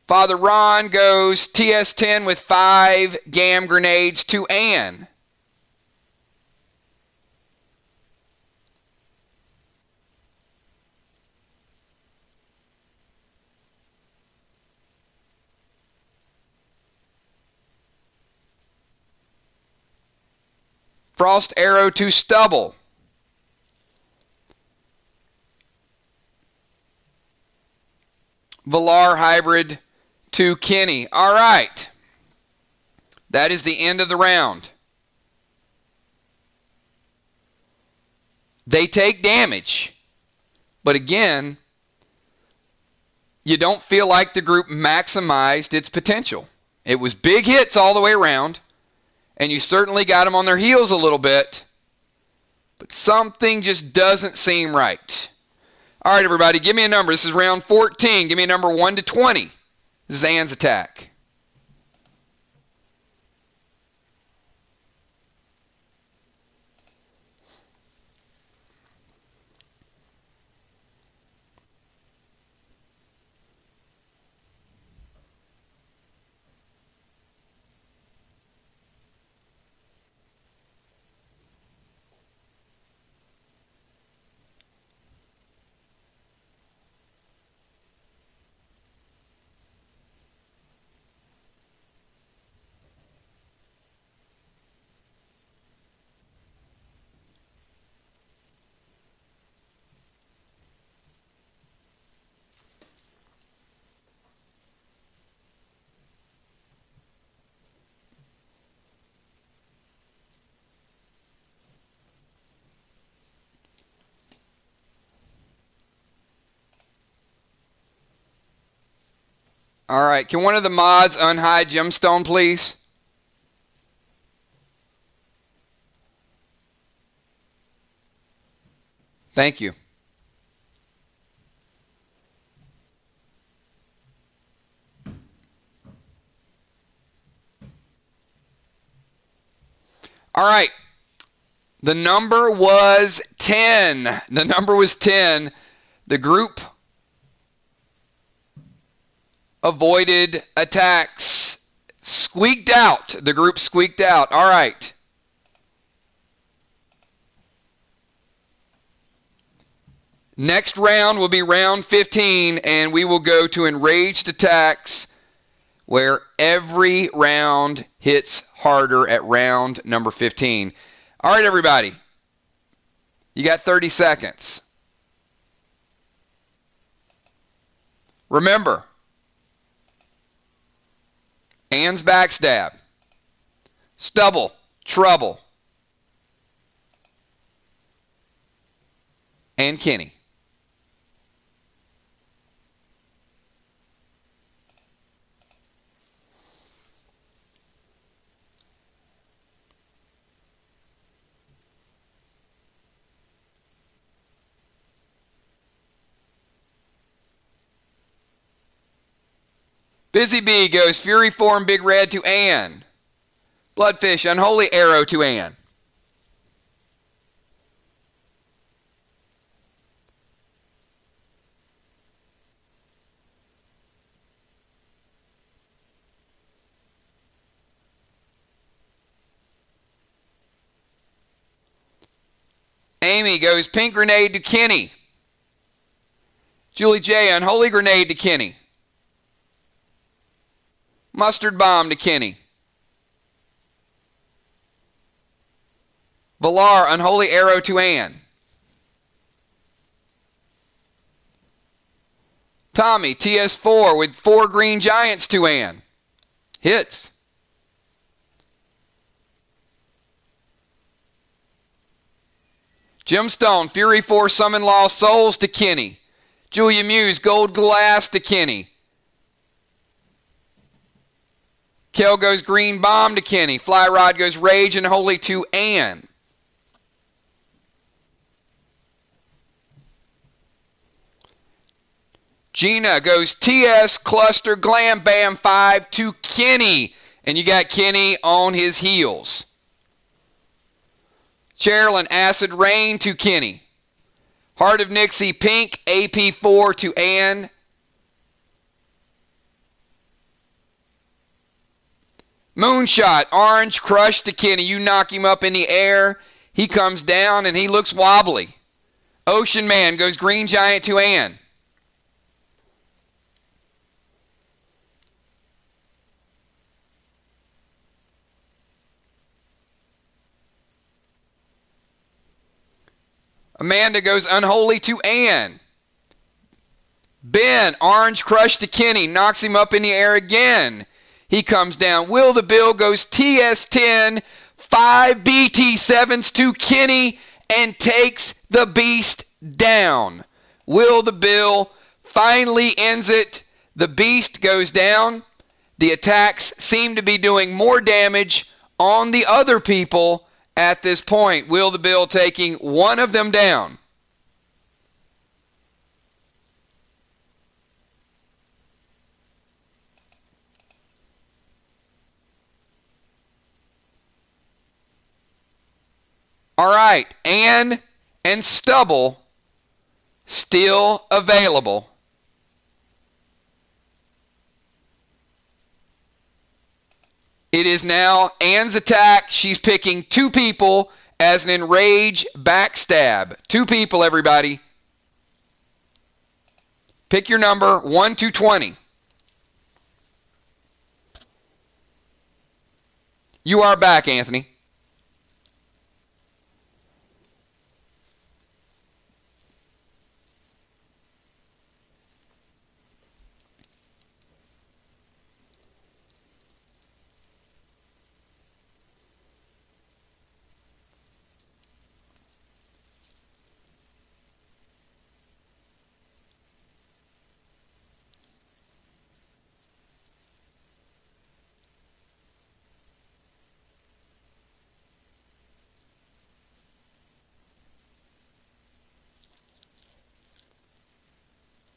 Father Ron goes TS10 with 5 GAM grenades to Ann. Frost Arrow to Stubble. Valar Hybrid to Kenny. All right. That is the end of the round. They take damage. But again, you don't feel like the group maximized its potential. It was big hits all the way around. And you certainly got them on their heels a little bit. But something just doesn't seem right. All right, everybody, give me a number. This is round 14. Give me a number 1 to 20. This is Ann's attack. All right, can one of the mods unhide Gemstone, please? Thank you. All right. The number was 10. The number was 10. The group avoided attacks. Squeaked out. The group squeaked out. All right. Next round will be round 15, and we will go to enraged attacks where every round hits harder at round number 15. All right, everybody. You got 30 seconds. Remember, Ann's backstab. Stubble, Trouble, and Kenny. Busy Bee goes Fury Form Big Red to Ann. Bloodfish Unholy Arrow to Ann. Amy goes Pink Grenade to Kenny. Julie J. Unholy Grenade to Kenny. Mustard Bomb to Kenny. Valar Unholy Arrow to Ann. Tommy TS4 with 4 Green Giants to Ann. Hits. Gemstone Fury 4 Summon Lost Souls to Kenny. Julia Muse Gold Glass to Kenny. Kel goes Green Bomb to Kenny. Fly Rod goes Rage and Holy to Ann. Gina goes TS Cluster Glam Bam 5 to Kenny. And you got Kenny on his heels. Sherilyn Acid Rain to Kenny. Heart of Nixie Pink AP4 to Ann. Moonshot Orange Crush to Kenny. You knock him up in the air. He comes down and he looks wobbly. Ocean Man goes Green Giant to Ann. Amanda goes Unholy to Ann. Ben, Orange Crush to Kenny, knocks him up in the air again. He comes down. Will the Bill goes TS10, 5 BT7s to Kenny, and takes the beast down. Will the Bill finally ends it. The beast goes down. The attacks seem to be doing more damage on the other people at this point. Will the Bill taking one of them down. All right, Ann and Stubble still available. It is now Ann's attack. She's picking 2 people as an enrage backstab. 2 people, everybody. Pick your number, 1 to 20. You are back, Anthony.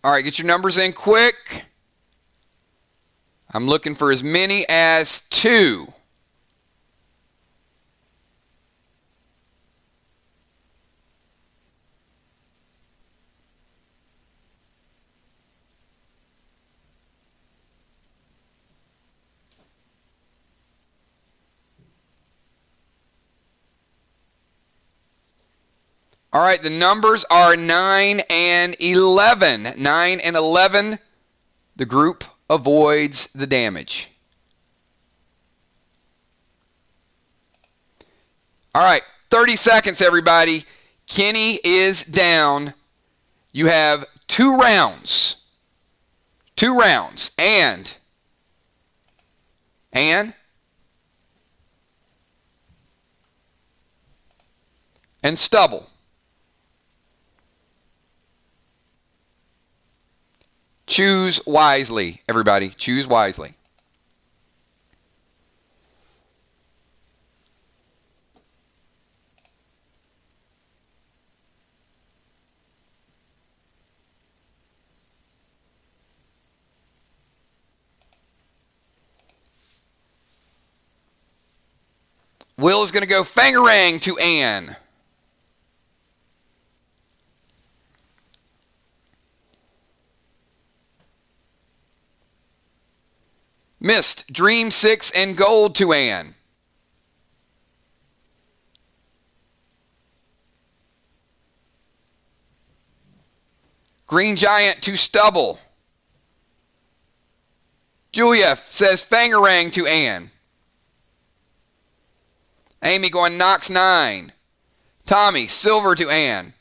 All right, get your numbers in quick. I'm looking for as many as 2. All right, the numbers are 9 and 11. 9 and 11, the group avoids the damage. All right, 30 seconds, everybody. Kenny is down. You have 2 rounds. 2 rounds. And and stubble. Choose wisely, everybody. Choose wisely. Will is going to go Fangarang to Ann. Missed Dream 6 and Gold to Ann. Green Giant to Stubble. Julia says Fangarang to Ann. Amy going Knox 9. Tommy, Silver to Ann.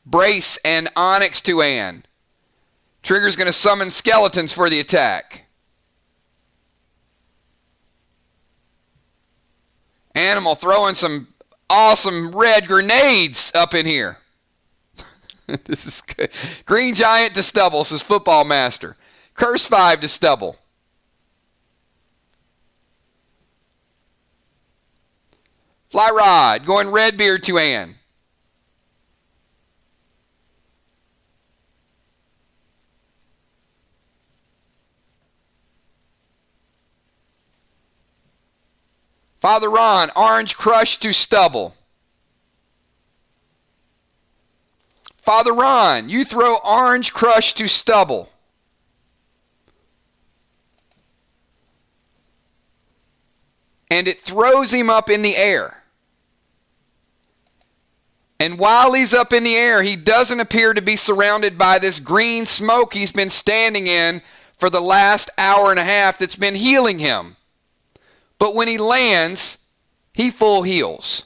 Brace and Onyx to Ann. Trigger's going to summon skeletons for the attack. Animal throwing some awesome red grenades up in here. This is good. Green Giant to Stubble, says Football Master. Curse 5 to Stubble. Fly Rod going Redbeard to Ann. Father Ron, Orange Crush to Stubble. Father Ron, you throw Orange Crush to Stubble. And it throws him up in the air. And while he's up in the air, he doesn't appear to be surrounded by this green smoke he's been standing in for the last hour and a half that's been healing him. But when he lands, he full heals.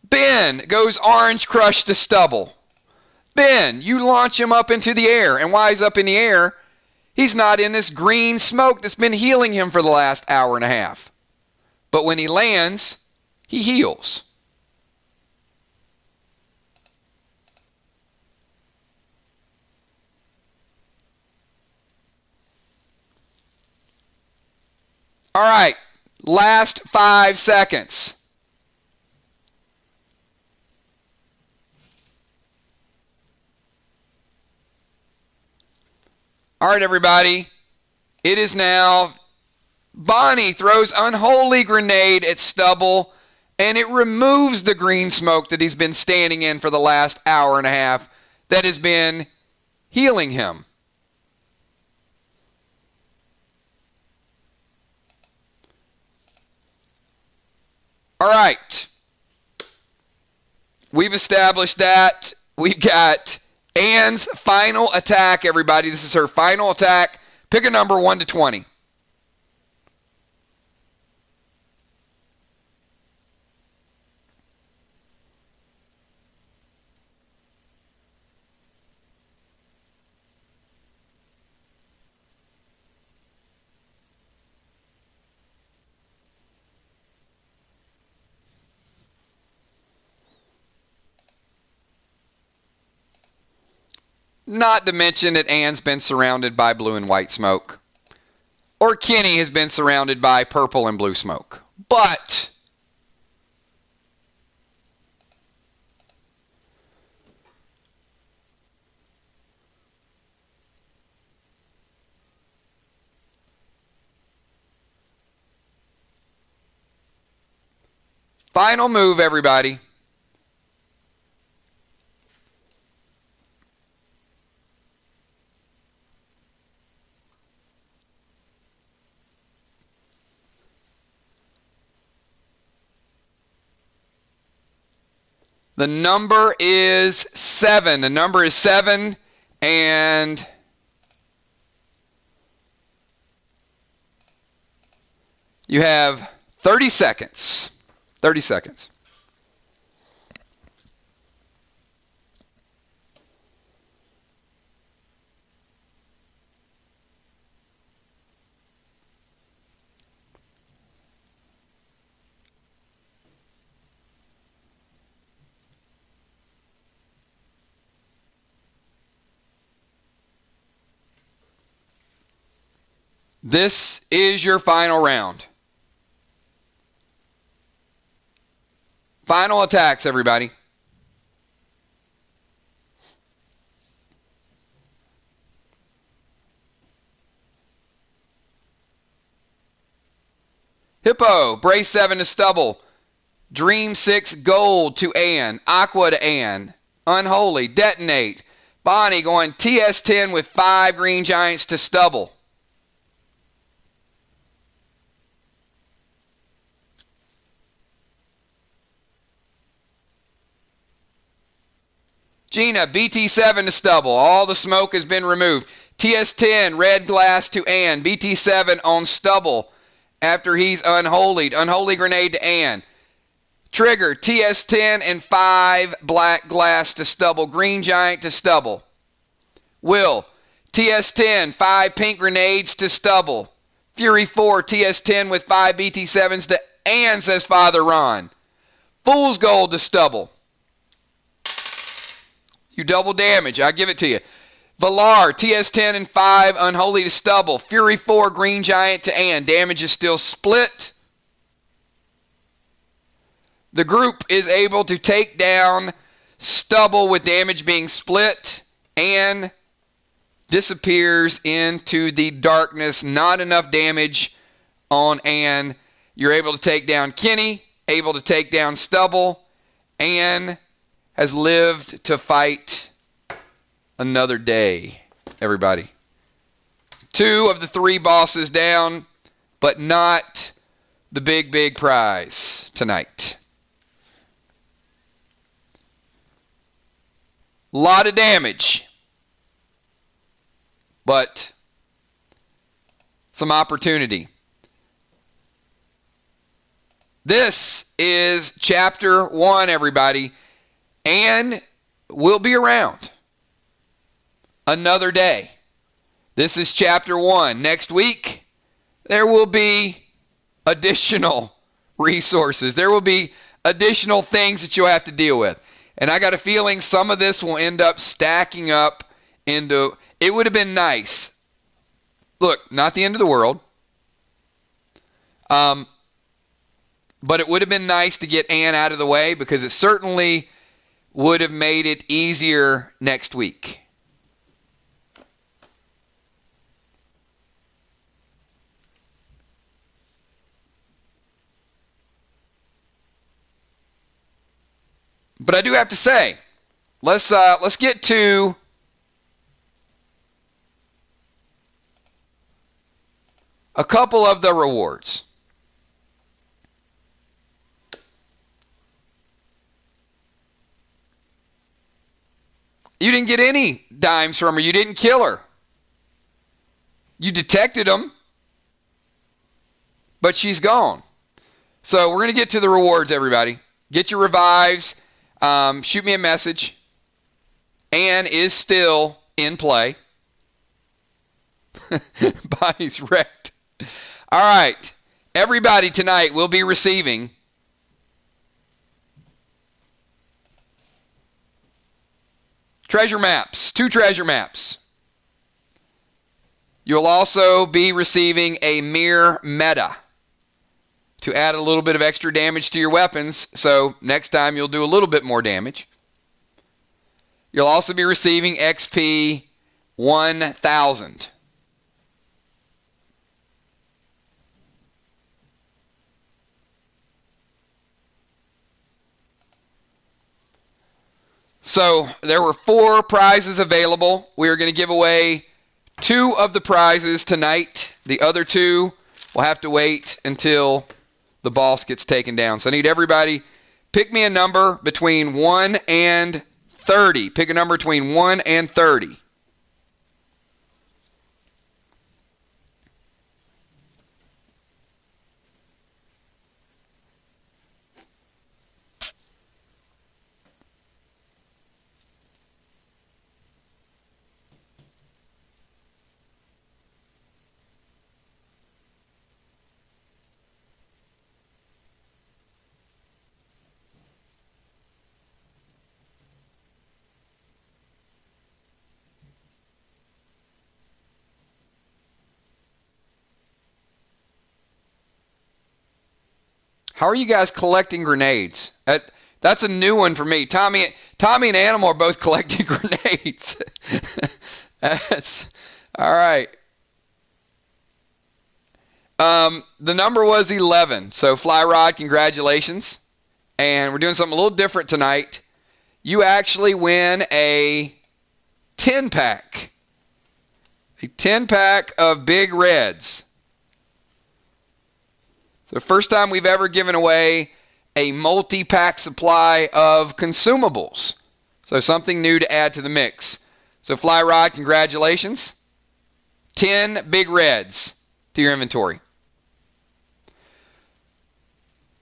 Ben goes Orange Crush to Stubble. Ben, you launch him up into the air, and while he's up in the air, he's not in this green smoke that's been healing him for the last hour and a half. But when he lands, he heals. All right, last 5 seconds. All right, everybody. It is now Bonnie throws Unholy Grenade at Stubble, and it removes the green smoke that he's been standing in for the last hour and a half that has been healing him. All right. We've established that. We've got Ann's final attack, everybody. This is her final attack. Pick a number 1 to 20. Not to mention that Ann's been surrounded by blue and white smoke. Or Kenny has been surrounded by purple and blue smoke. But final move, everybody. The number is 7. The number is 7, and you have 30 seconds. 30 seconds. This is your final round. Final attacks, everybody. Hippo, brace 7 to stubble. Dream 6 gold to Ann. Aqua to Ann. Unholy, detonate. Bonnie going TS10 with 5 green giants to stubble. Gina, BT7 to stubble. All the smoke has been removed. TS10, red glass to Ann. BT7 on stubble after he's unholied. Unholy grenade to Ann. Trigger, TS10 and 5 black glass to stubble. Green giant to stubble. Will, TS10, 5 pink grenades to stubble. Fury 4, TS10 with 5 BT7s to Ann, says Father Ron. Fool's gold to stubble. You double damage. I give it to you. Valar, TS10 and 5, unholy to stubble. Fury 4, green giant to Ann. Damage is still split. The group is able to take down stubble with damage being split. Ann disappears into the darkness. Not enough damage on Ann. You're able to take down Kenny. Able to take down stubble. Ann has lived to fight another day, everybody. 2 of the 3 bosses down, but not the big prize tonight. Lot of damage, but some opportunity. This is chapter 1, everybody. And we'll be around another day. This is chapter 1. Next week, there will be additional resources. There will be additional things that you'll have to deal with. And I got a feeling some of this will end up stacking up into... It would have been nice. Look, not the end of the world. But it would have been nice to get Ann out of the way, because it certainly would have made it easier next week. But I do have to say, let's get to a couple of the rewards. You didn't get any dimes from her. You didn't kill her. You detected them, but she's gone. So we're going to get to the rewards, everybody. Get your revives. Shoot me a message. Ann is still in play. Body's wrecked. All right. Everybody tonight will be receiving treasure maps, 2 treasure maps. You'll also be receiving a mirror meta to add a little bit of extra damage to your weapons, so next time you'll do a little bit more damage. You'll also be receiving XP 1000. So there were 4 prizes available. We are going to give away 2 of the prizes tonight. The other 2 will have to wait until the boss gets taken down. So I need everybody, pick me a number between 1 and 30. Pick a number between 1 and 30. How are you guys collecting grenades? That's a new one for me. Tommy and Animal are both collecting grenades. That's all right. The number was 11. So Fly Rod, congratulations. And we're doing something a little different tonight. You actually win a 10-pack. A 10-pack of Big Reds. So first time we've ever given away a multi-pack supply of consumables. So something new to add to the mix. So Fly Rod, congratulations. 10 Big Reds to your inventory.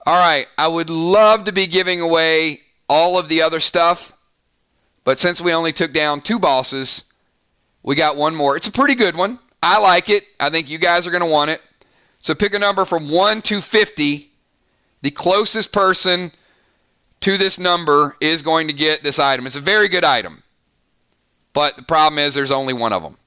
All right, I would love to be giving away all of the other stuff, but since we only took down 2 bosses, we got one more. It's a pretty good one. I like it. I think you guys are going to want it. So pick a number from 1 to 50. The closest person to this number is going to get this item. It's a very good item, but the problem is there's only one of them.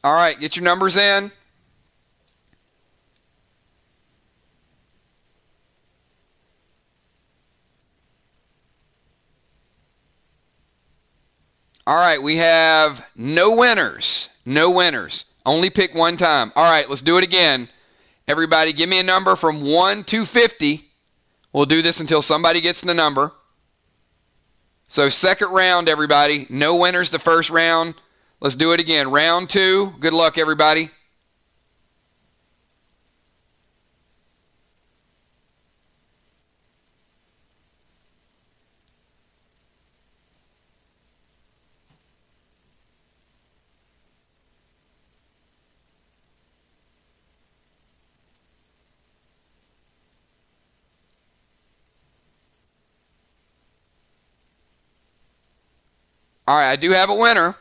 All right, get your numbers in. All right, we have no winners. No winners. Only pick one time. All right, let's do it again. Everybody give me a number from 1 to 50. We'll do this until somebody gets the number. So second round, everybody. No winners the first round. Let's do it again. Round 2. Good luck, everybody. All right, I do have a winner.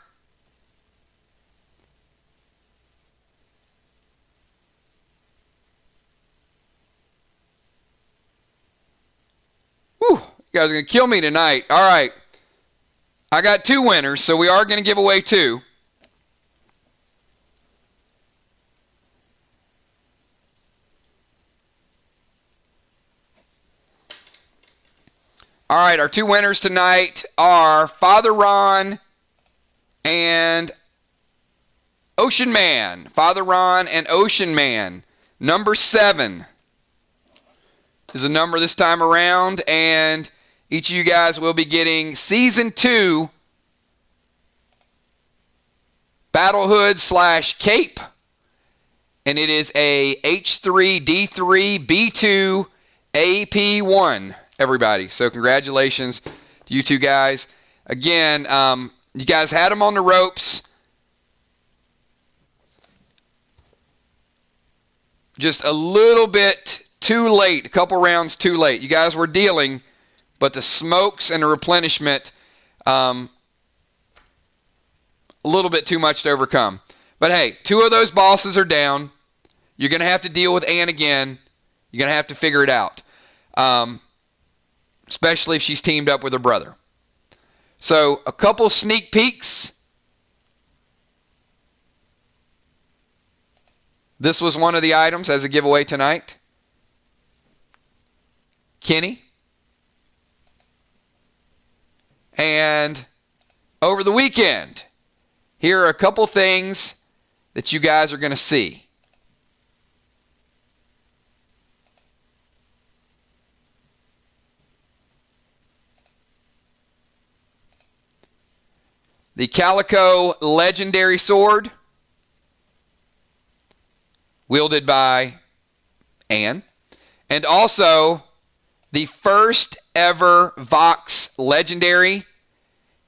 Whew, you guys are going to kill me tonight. All right. I got 2 winners, so we are going to give away 2. All right, our 2 winners tonight are Father Ron and Ocean Man. Father Ron and Ocean Man. Number 7 is a number this time around, and each of you guys will be getting Season 2 Battle Hood / Cape, and it is a H3D3 B2 AP1, everybody. So congratulations to you 2 guys. Again, you guys had them on the ropes. Just a little bit too late, a couple rounds too late. You guys were dealing, but the smokes and the replenishment, a little bit too much to overcome. But hey, 2 of those bosses are down. You're going to have to deal with Anne again. You're going to have to figure it out, especially if she's teamed up with her brother. So a couple sneak peeks. This was one of the items as a giveaway tonight. Kenny. And over the weekend, here are a couple things that you guys are going to see. The Calico Legendary Sword, wielded by Anne. And also, the first ever Vox Legendary.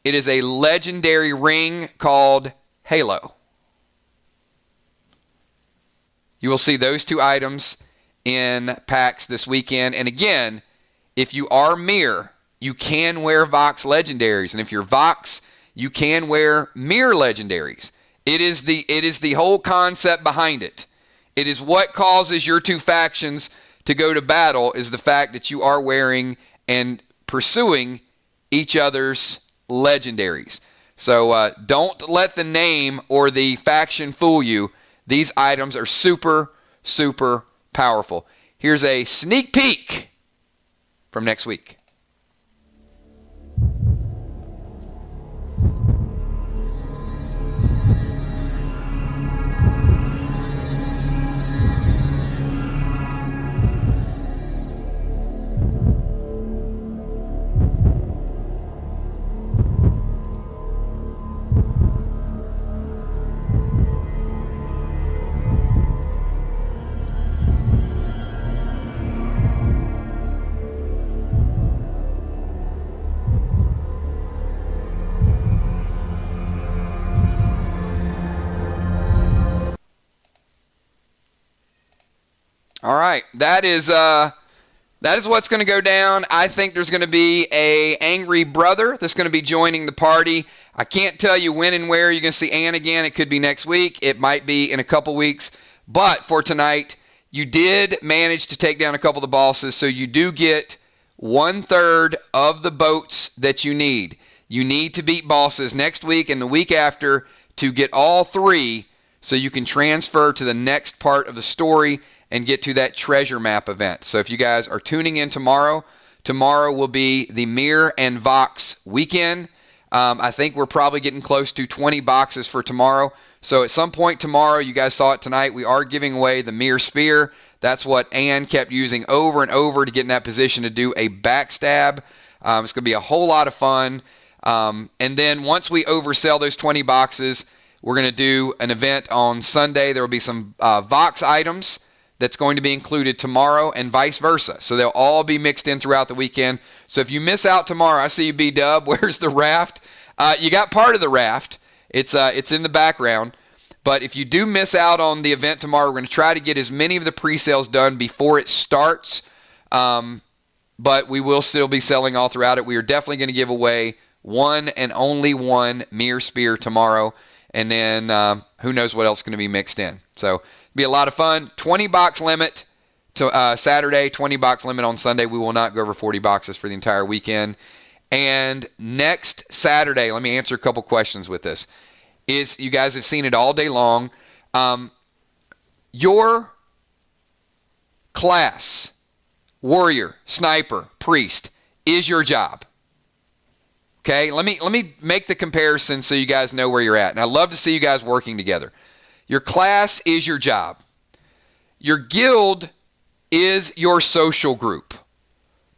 It is a legendary ring called Halo. You will see those 2 items in packs this weekend. And again, if you are Mirror, you can wear Vox Legendaries. And if you're Vox, you can wear Mirror Legendaries. It is the whole concept behind it. It is what causes your 2 factions to go to battle, is the fact that you are wearing and pursuing each other's legendaries. So don't let the name or the faction fool you. These items are super, super powerful. Here's a sneak peek from next week. All right, that is what's going to go down. I think there's going to be a angry brother that's going to be joining the party. I can't tell you when and where you're going to see Ann again. It could be next week. It might be in a couple weeks. But for tonight, you did manage to take down a couple of the bosses, so you do get 1/3 of the boats that you need. You need to beat bosses next week and the week after to get all 3, so you can transfer to the next part of the story and get to that treasure map event. So if you guys are tuning in tomorrow will be the Mirror and Vox weekend. I think we're probably getting close to 20 boxes for tomorrow. So at some point tomorrow, you guys saw it tonight, we are giving away the Mirror Spear. That's what Ann kept using over and over to get in that position to do a backstab. It's going to be a whole lot of fun. And then once we oversell those 20 boxes, we're going to do an event on Sunday. There will be some Vox items that's going to be included tomorrow and vice versa. So they'll all be mixed in throughout the weekend. So if you miss out tomorrow, I see you, B-Dub. Where's the raft? You got part of the raft. It's in the background. But if you do miss out on the event tomorrow, we're going to try to get as many of the pre-sales done before it starts. But we will still be selling all throughout it. We are definitely going to give away one and only one Mirror Spear tomorrow. And then who knows what else is going to be mixed in. So be a lot of fun. 20 box limit to Saturday, 20 box limit on Sunday. We will not go over 40 boxes for the entire weekend. And next Saturday, let me answer a couple questions with this. You guys have seen it all day long. Your class, warrior, sniper, priest, is your job. Okay, let me make the comparison so you guys know where you're at. And I love to see you guys working together. Your class is your job. Your guild is your social group.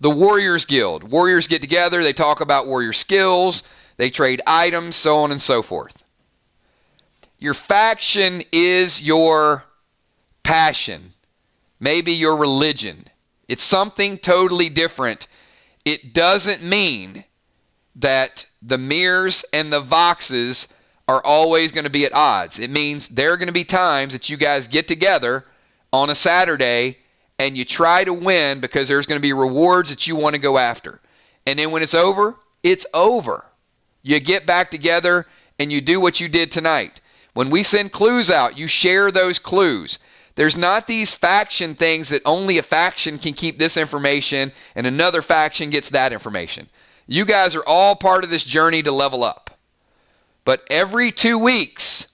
The Warriors Guild. Warriors get together, they talk about warrior skills, they trade items, so on and so forth. Your faction is your passion, maybe your religion. It's something totally different. It doesn't mean that the mirrors and the voxes are always going to be at odds. It means there are going to be times that you guys get together on a Saturday and you try to win because there's going to be rewards that you want to go after. And then when it's over, it's over. You get back together and you do what you did tonight. When we send clues out, you share those clues. There's not these faction things that only a faction can keep this information and another faction gets that information. You guys are all part of this journey to level up. But every 2 weeks,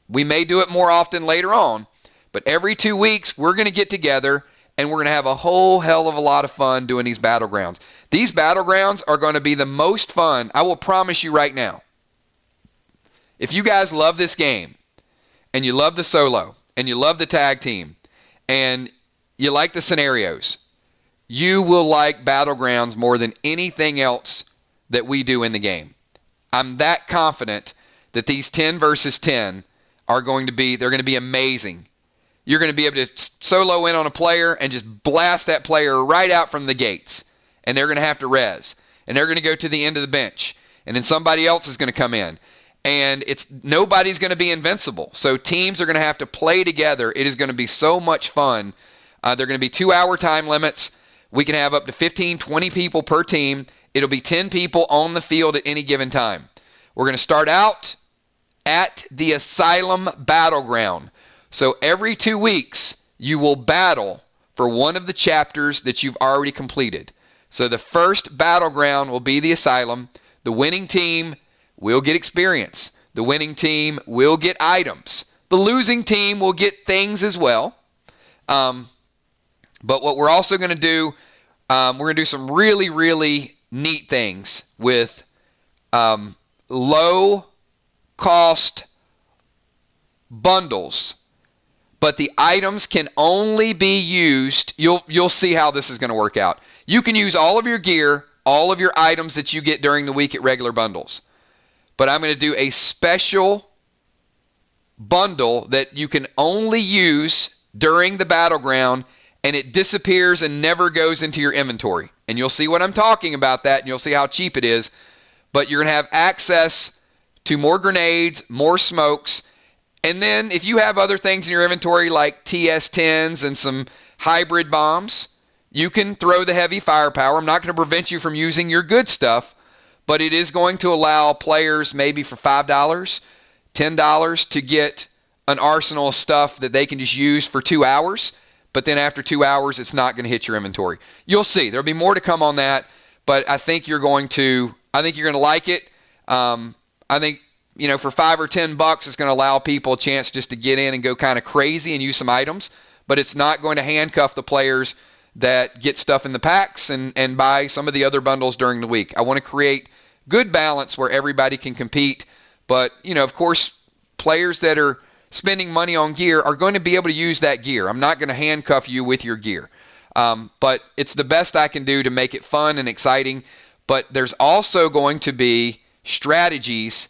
we may do it more often later on, but every 2 weeks, we're going to get together and we're going to have a whole hell of a lot of fun doing these battlegrounds. These battlegrounds are going to be the most fun, I will promise you right now. If you guys love this game, and you love the solo, and you love the tag team, and you like the scenarios, you will like battlegrounds more than anything else that we do in the game. I'm that confident that these 10 versus 10 are going to be amazing. You're going to be able to solo in on a player and just blast that player right out from the gates. And they're going to have to res. And they're going to go to the end of the bench. And then somebody else is going to come in. And nobody's going to be invincible. So teams are going to have to play together. It is going to be so much fun. They're going to be 2-hour time limits. We can have up to 15, 20 people per team. It'll be 10 people on the field at any given time. We're going to start out at the Asylum Battleground. So every 2 weeks, you will battle for one of the chapters that you've already completed. So the first battleground will be the Asylum. The winning team will get experience. The winning team will get items. The losing team will get things as well. But what we're also going to do, we're going to do some really, really neat things with low-cost bundles. But the items can only be used, you'll see how this is going to work out. You can use all of your gear, all of your items that you get during the week at regular bundles. But I'm going to do a special bundle that you can only use during the battleground, and it disappears and never goes into your inventory. And you'll see what I'm talking about that, and you'll see how cheap it is. But you're going to have access to more grenades, more smokes, and then if you have other things in your inventory like TS-10s and some hybrid bombs, you can throw the heavy firepower. I'm not going to prevent you from using your good stuff, but it is going to allow players maybe for $5, $10 to get an arsenal of stuff that they can just use for 2 hours. But then after 2 hours, it's not going to hit your inventory. You'll see. There'll be more to come on that, but I think you're going to like it. I think, for $5 or $10, it's going to allow people a chance just to get in and go kind of crazy and use some items. But it's not going to handcuff the players that get stuff in the packs and buy some of the other bundles during the week. I want to create good balance where everybody can compete. But, of course, players that are spending money on gear are going to be able to use that gear. I'm not going to handcuff you with your gear. But it's the best I can do to make it fun and exciting. But there's also going to be strategies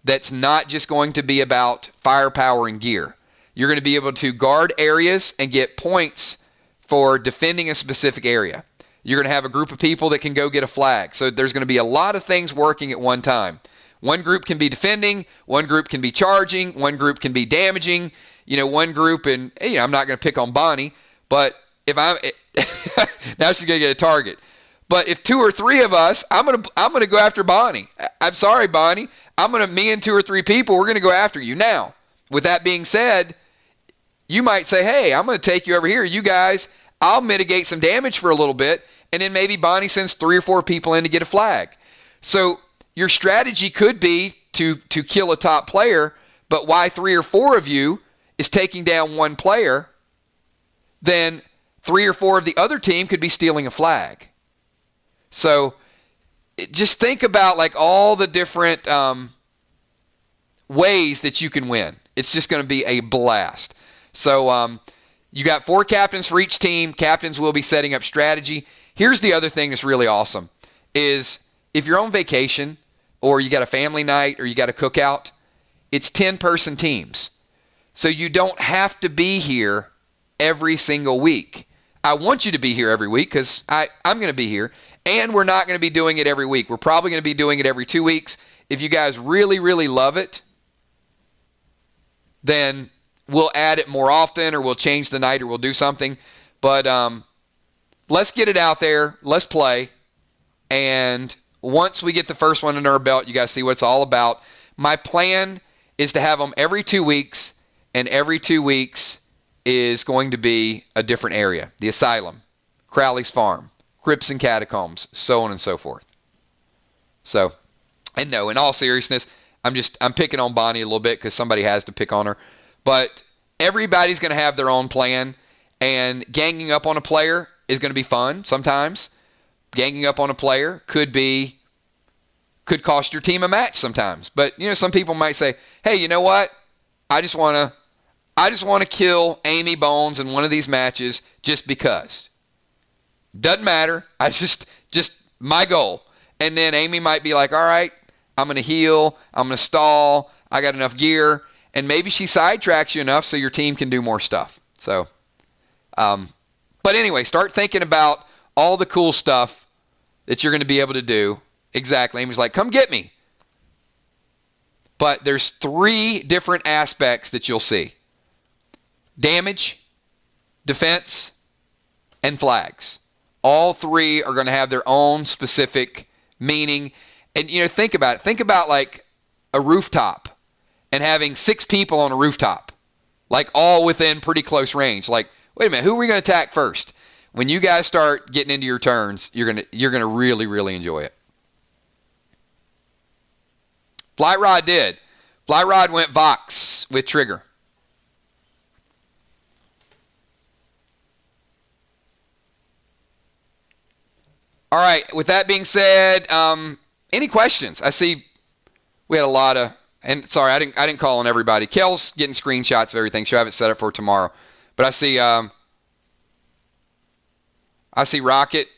that's not just going to be about firepower and gear. You're going to be able to guard areas and get points for defending a specific area. You're going to have a group of people that can go get a flag. So there's going to be a lot of things working at one time. One group can be defending, one group can be charging, one group can be damaging, one group, and I'm not going to pick on Bonnie, but if I'm now she's going to get a target. But if 2 or 3 of us, I'm gonna go after Bonnie. I'm sorry, Bonnie. Me and 2 or 3 people, we're gonna go after you. Now, with that being said, you might say, hey, I'm gonna take you over here. You guys, I'll mitigate some damage for a little bit, and then maybe Bonnie sends 3 or 4 people in to get a flag. So your strategy could be to kill a top player, but why 3 or 4 of you is taking down one player, then 3 or 4 of the other team could be stealing a flag. So just think about like all the different ways that you can win. It's just going to be a blast. So you got 4 captains for each team. Captains will be setting up strategy. Here's the other thing that's really awesome is if you're on vacation or you got a family night or you got a cookout, it's 10-person teams. So you don't have to be here every single week. I want you to be here every week because I'm going to be here. And we're not going to be doing it every week. We're probably going to be doing it every 2 weeks. If you guys really, really love it, then we'll add it more often or we'll change the night or we'll do something. But let's get it out there. Let's play. And once we get the first one under our belt, you guys see what it's all about. My plan is to have them every 2 weeks, and every 2 weeks is going to be a different area. The Asylum, Crowley's Farm, Crypts and Catacombs, so on and so forth. So, and no, in all seriousness, I'm picking on Bonnie a little bit because somebody has to pick on her. But everybody's going to have their own plan, and ganging up on a player is going to be fun sometimes. Ganging up on a player could cost your team a match sometimes. But, some people might say, hey, you know what? I just want to kill Amy Bones in one of these matches just because. Doesn't matter. I just my goal. And then Amy might be like, all right, I'm going to heal. I'm going to stall. I got enough gear. And maybe she sidetracks you enough so your team can do more stuff. So, but anyway, start thinking about all the cool stuff that you're going to be able to do. Exactly. Amy's like, come get me. But there's 3 different aspects that you'll see. Damage, defense, and flags. All 3 are going to have their own specific meaning. And, think about it. Think about like a rooftop and having 6 people on a rooftop, like all within pretty close range. Like, wait a minute, who are we going to attack first? When you guys start getting into your turns, you're gonna really, really enjoy it. Flight Rod did. Flight Rod went Vox with Trigger. All right, with that being said, any questions? I see we had a lot of, and sorry, I didn't call on everybody. Kel's getting screenshots of everything. She'll have it set up for tomorrow. But I see Rocket.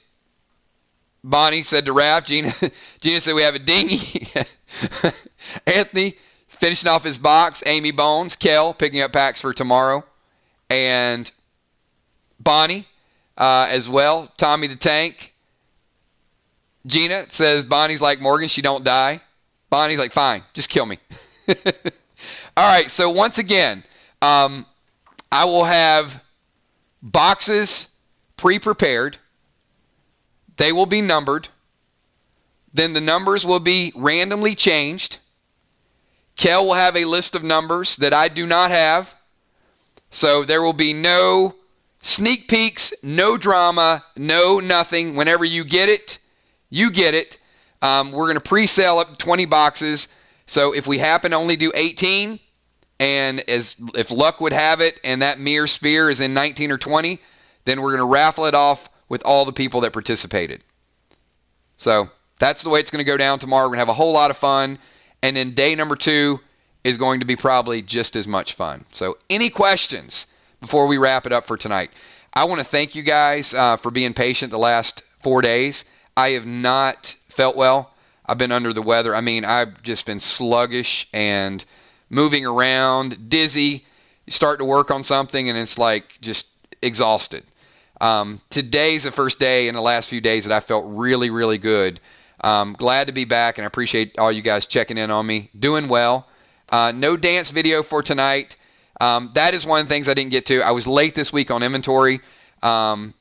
Bonnie said to Raph. Gina said we have a dinghy. Anthony finishing off his box. Amy Bones. Kel picking up packs for tomorrow. And Bonnie as well. Tommy the Tank. Gina says Bonnie's like Morgan. She don't die. Bonnie's like, fine, just kill me. All right, so once again, I will have boxes pre-prepared. They will be numbered. Then the numbers will be randomly changed. Kel will have a list of numbers that I do not have. So there will be no sneak peeks, no drama, no nothing. Whenever you get it, you get it. We're going to pre-sale up 20 boxes. So if we happen to only do 18, and if luck would have it, and that Mir Spear is in 19 or 20, then we're going to raffle it off with all the people that participated. So that's the way it's going to go down tomorrow. We're going to have a whole lot of fun. And then day number 2 is going to be probably just as much fun. So any questions before we wrap it up for tonight? I want to thank you guys for being patient the last 4 days. I have not felt well. I've been under the weather. I mean, I've just been sluggish and moving around, dizzy. You start to work on something and it's like just exhausted. Today's the first day in the last few days that I felt really, really good. Glad to be back, and I appreciate all you guys checking in on me. Doing well. No dance video for tonight. That is one of the things I didn't get to. I was late this week on inventory. Didn't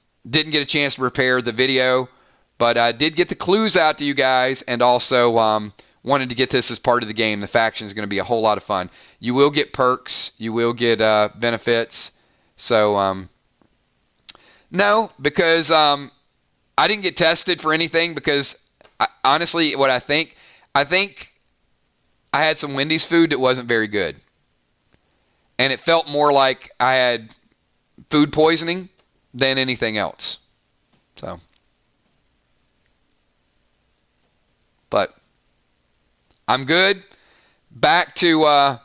get a chance to prepare the video. But I did get the clues out to you guys, and also wanted to get this as part of the game. The faction is going to be a whole lot of fun. You will get perks. You will get benefits. So, no, because I didn't get tested for anything because, honestly, what I think I had some Wendy's food that wasn't very good. And it felt more like I had food poisoning than anything else. So. But I'm good. Back to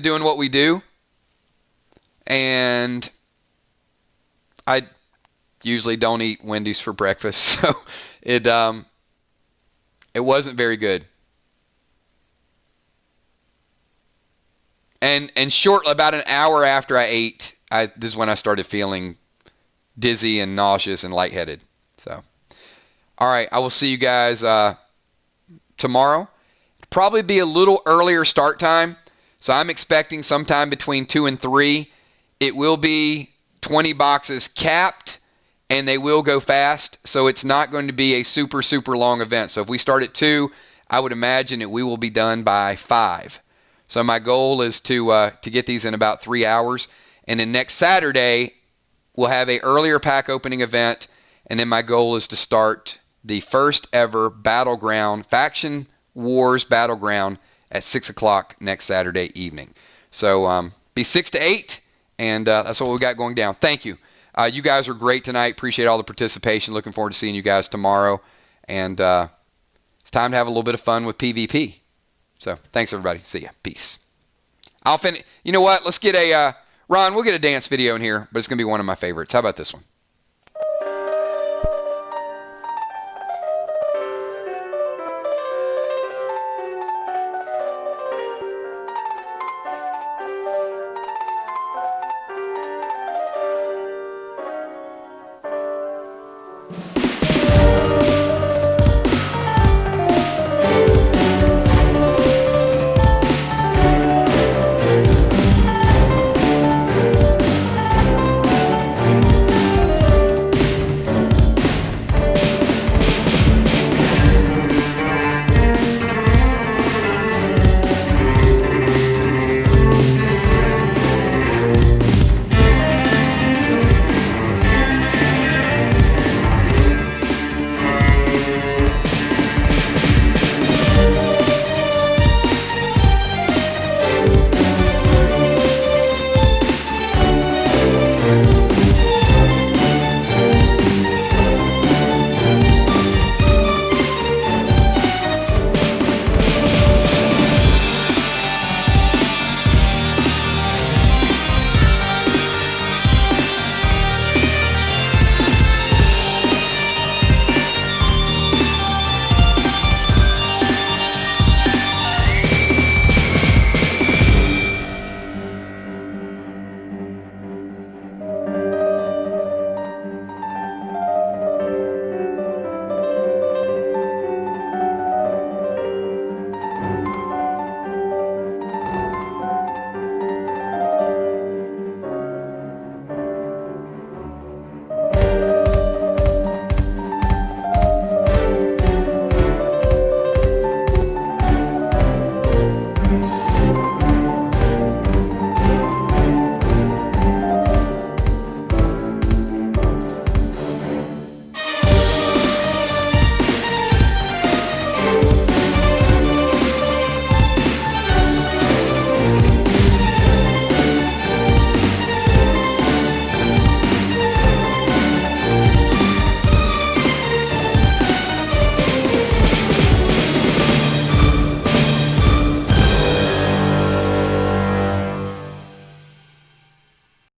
doing what we do. And I usually don't eat Wendy's for breakfast, so it wasn't very good. And short, about an hour after I ate, this is when I started feeling dizzy and nauseous and lightheaded. So, all right, I will see you guys tomorrow. It'll probably be a little earlier start time, so I'm expecting sometime between 2 and 3. It will be 20 boxes capped, and they will go fast, so it's not going to be a super, super long event. So if we start at 2, I would imagine that we will be done by 5. So my goal is to get these in about 3 hours, and then next Saturday we'll have a earlier pack opening event, and then my goal is to start the first ever Battleground, Faction Wars Battleground at 6 o'clock next Saturday evening. So be 6 to 8, and that's what we got going down. Thank you. You guys were great tonight. Appreciate all the participation. Looking forward to seeing you guys tomorrow. And it's time to have a little bit of fun with PvP. So thanks, everybody. See ya. Peace. I'll finish. You know what? Let's get a, Ron, we'll get a dance video in here, but it's going to be one of my favorites. How about this one?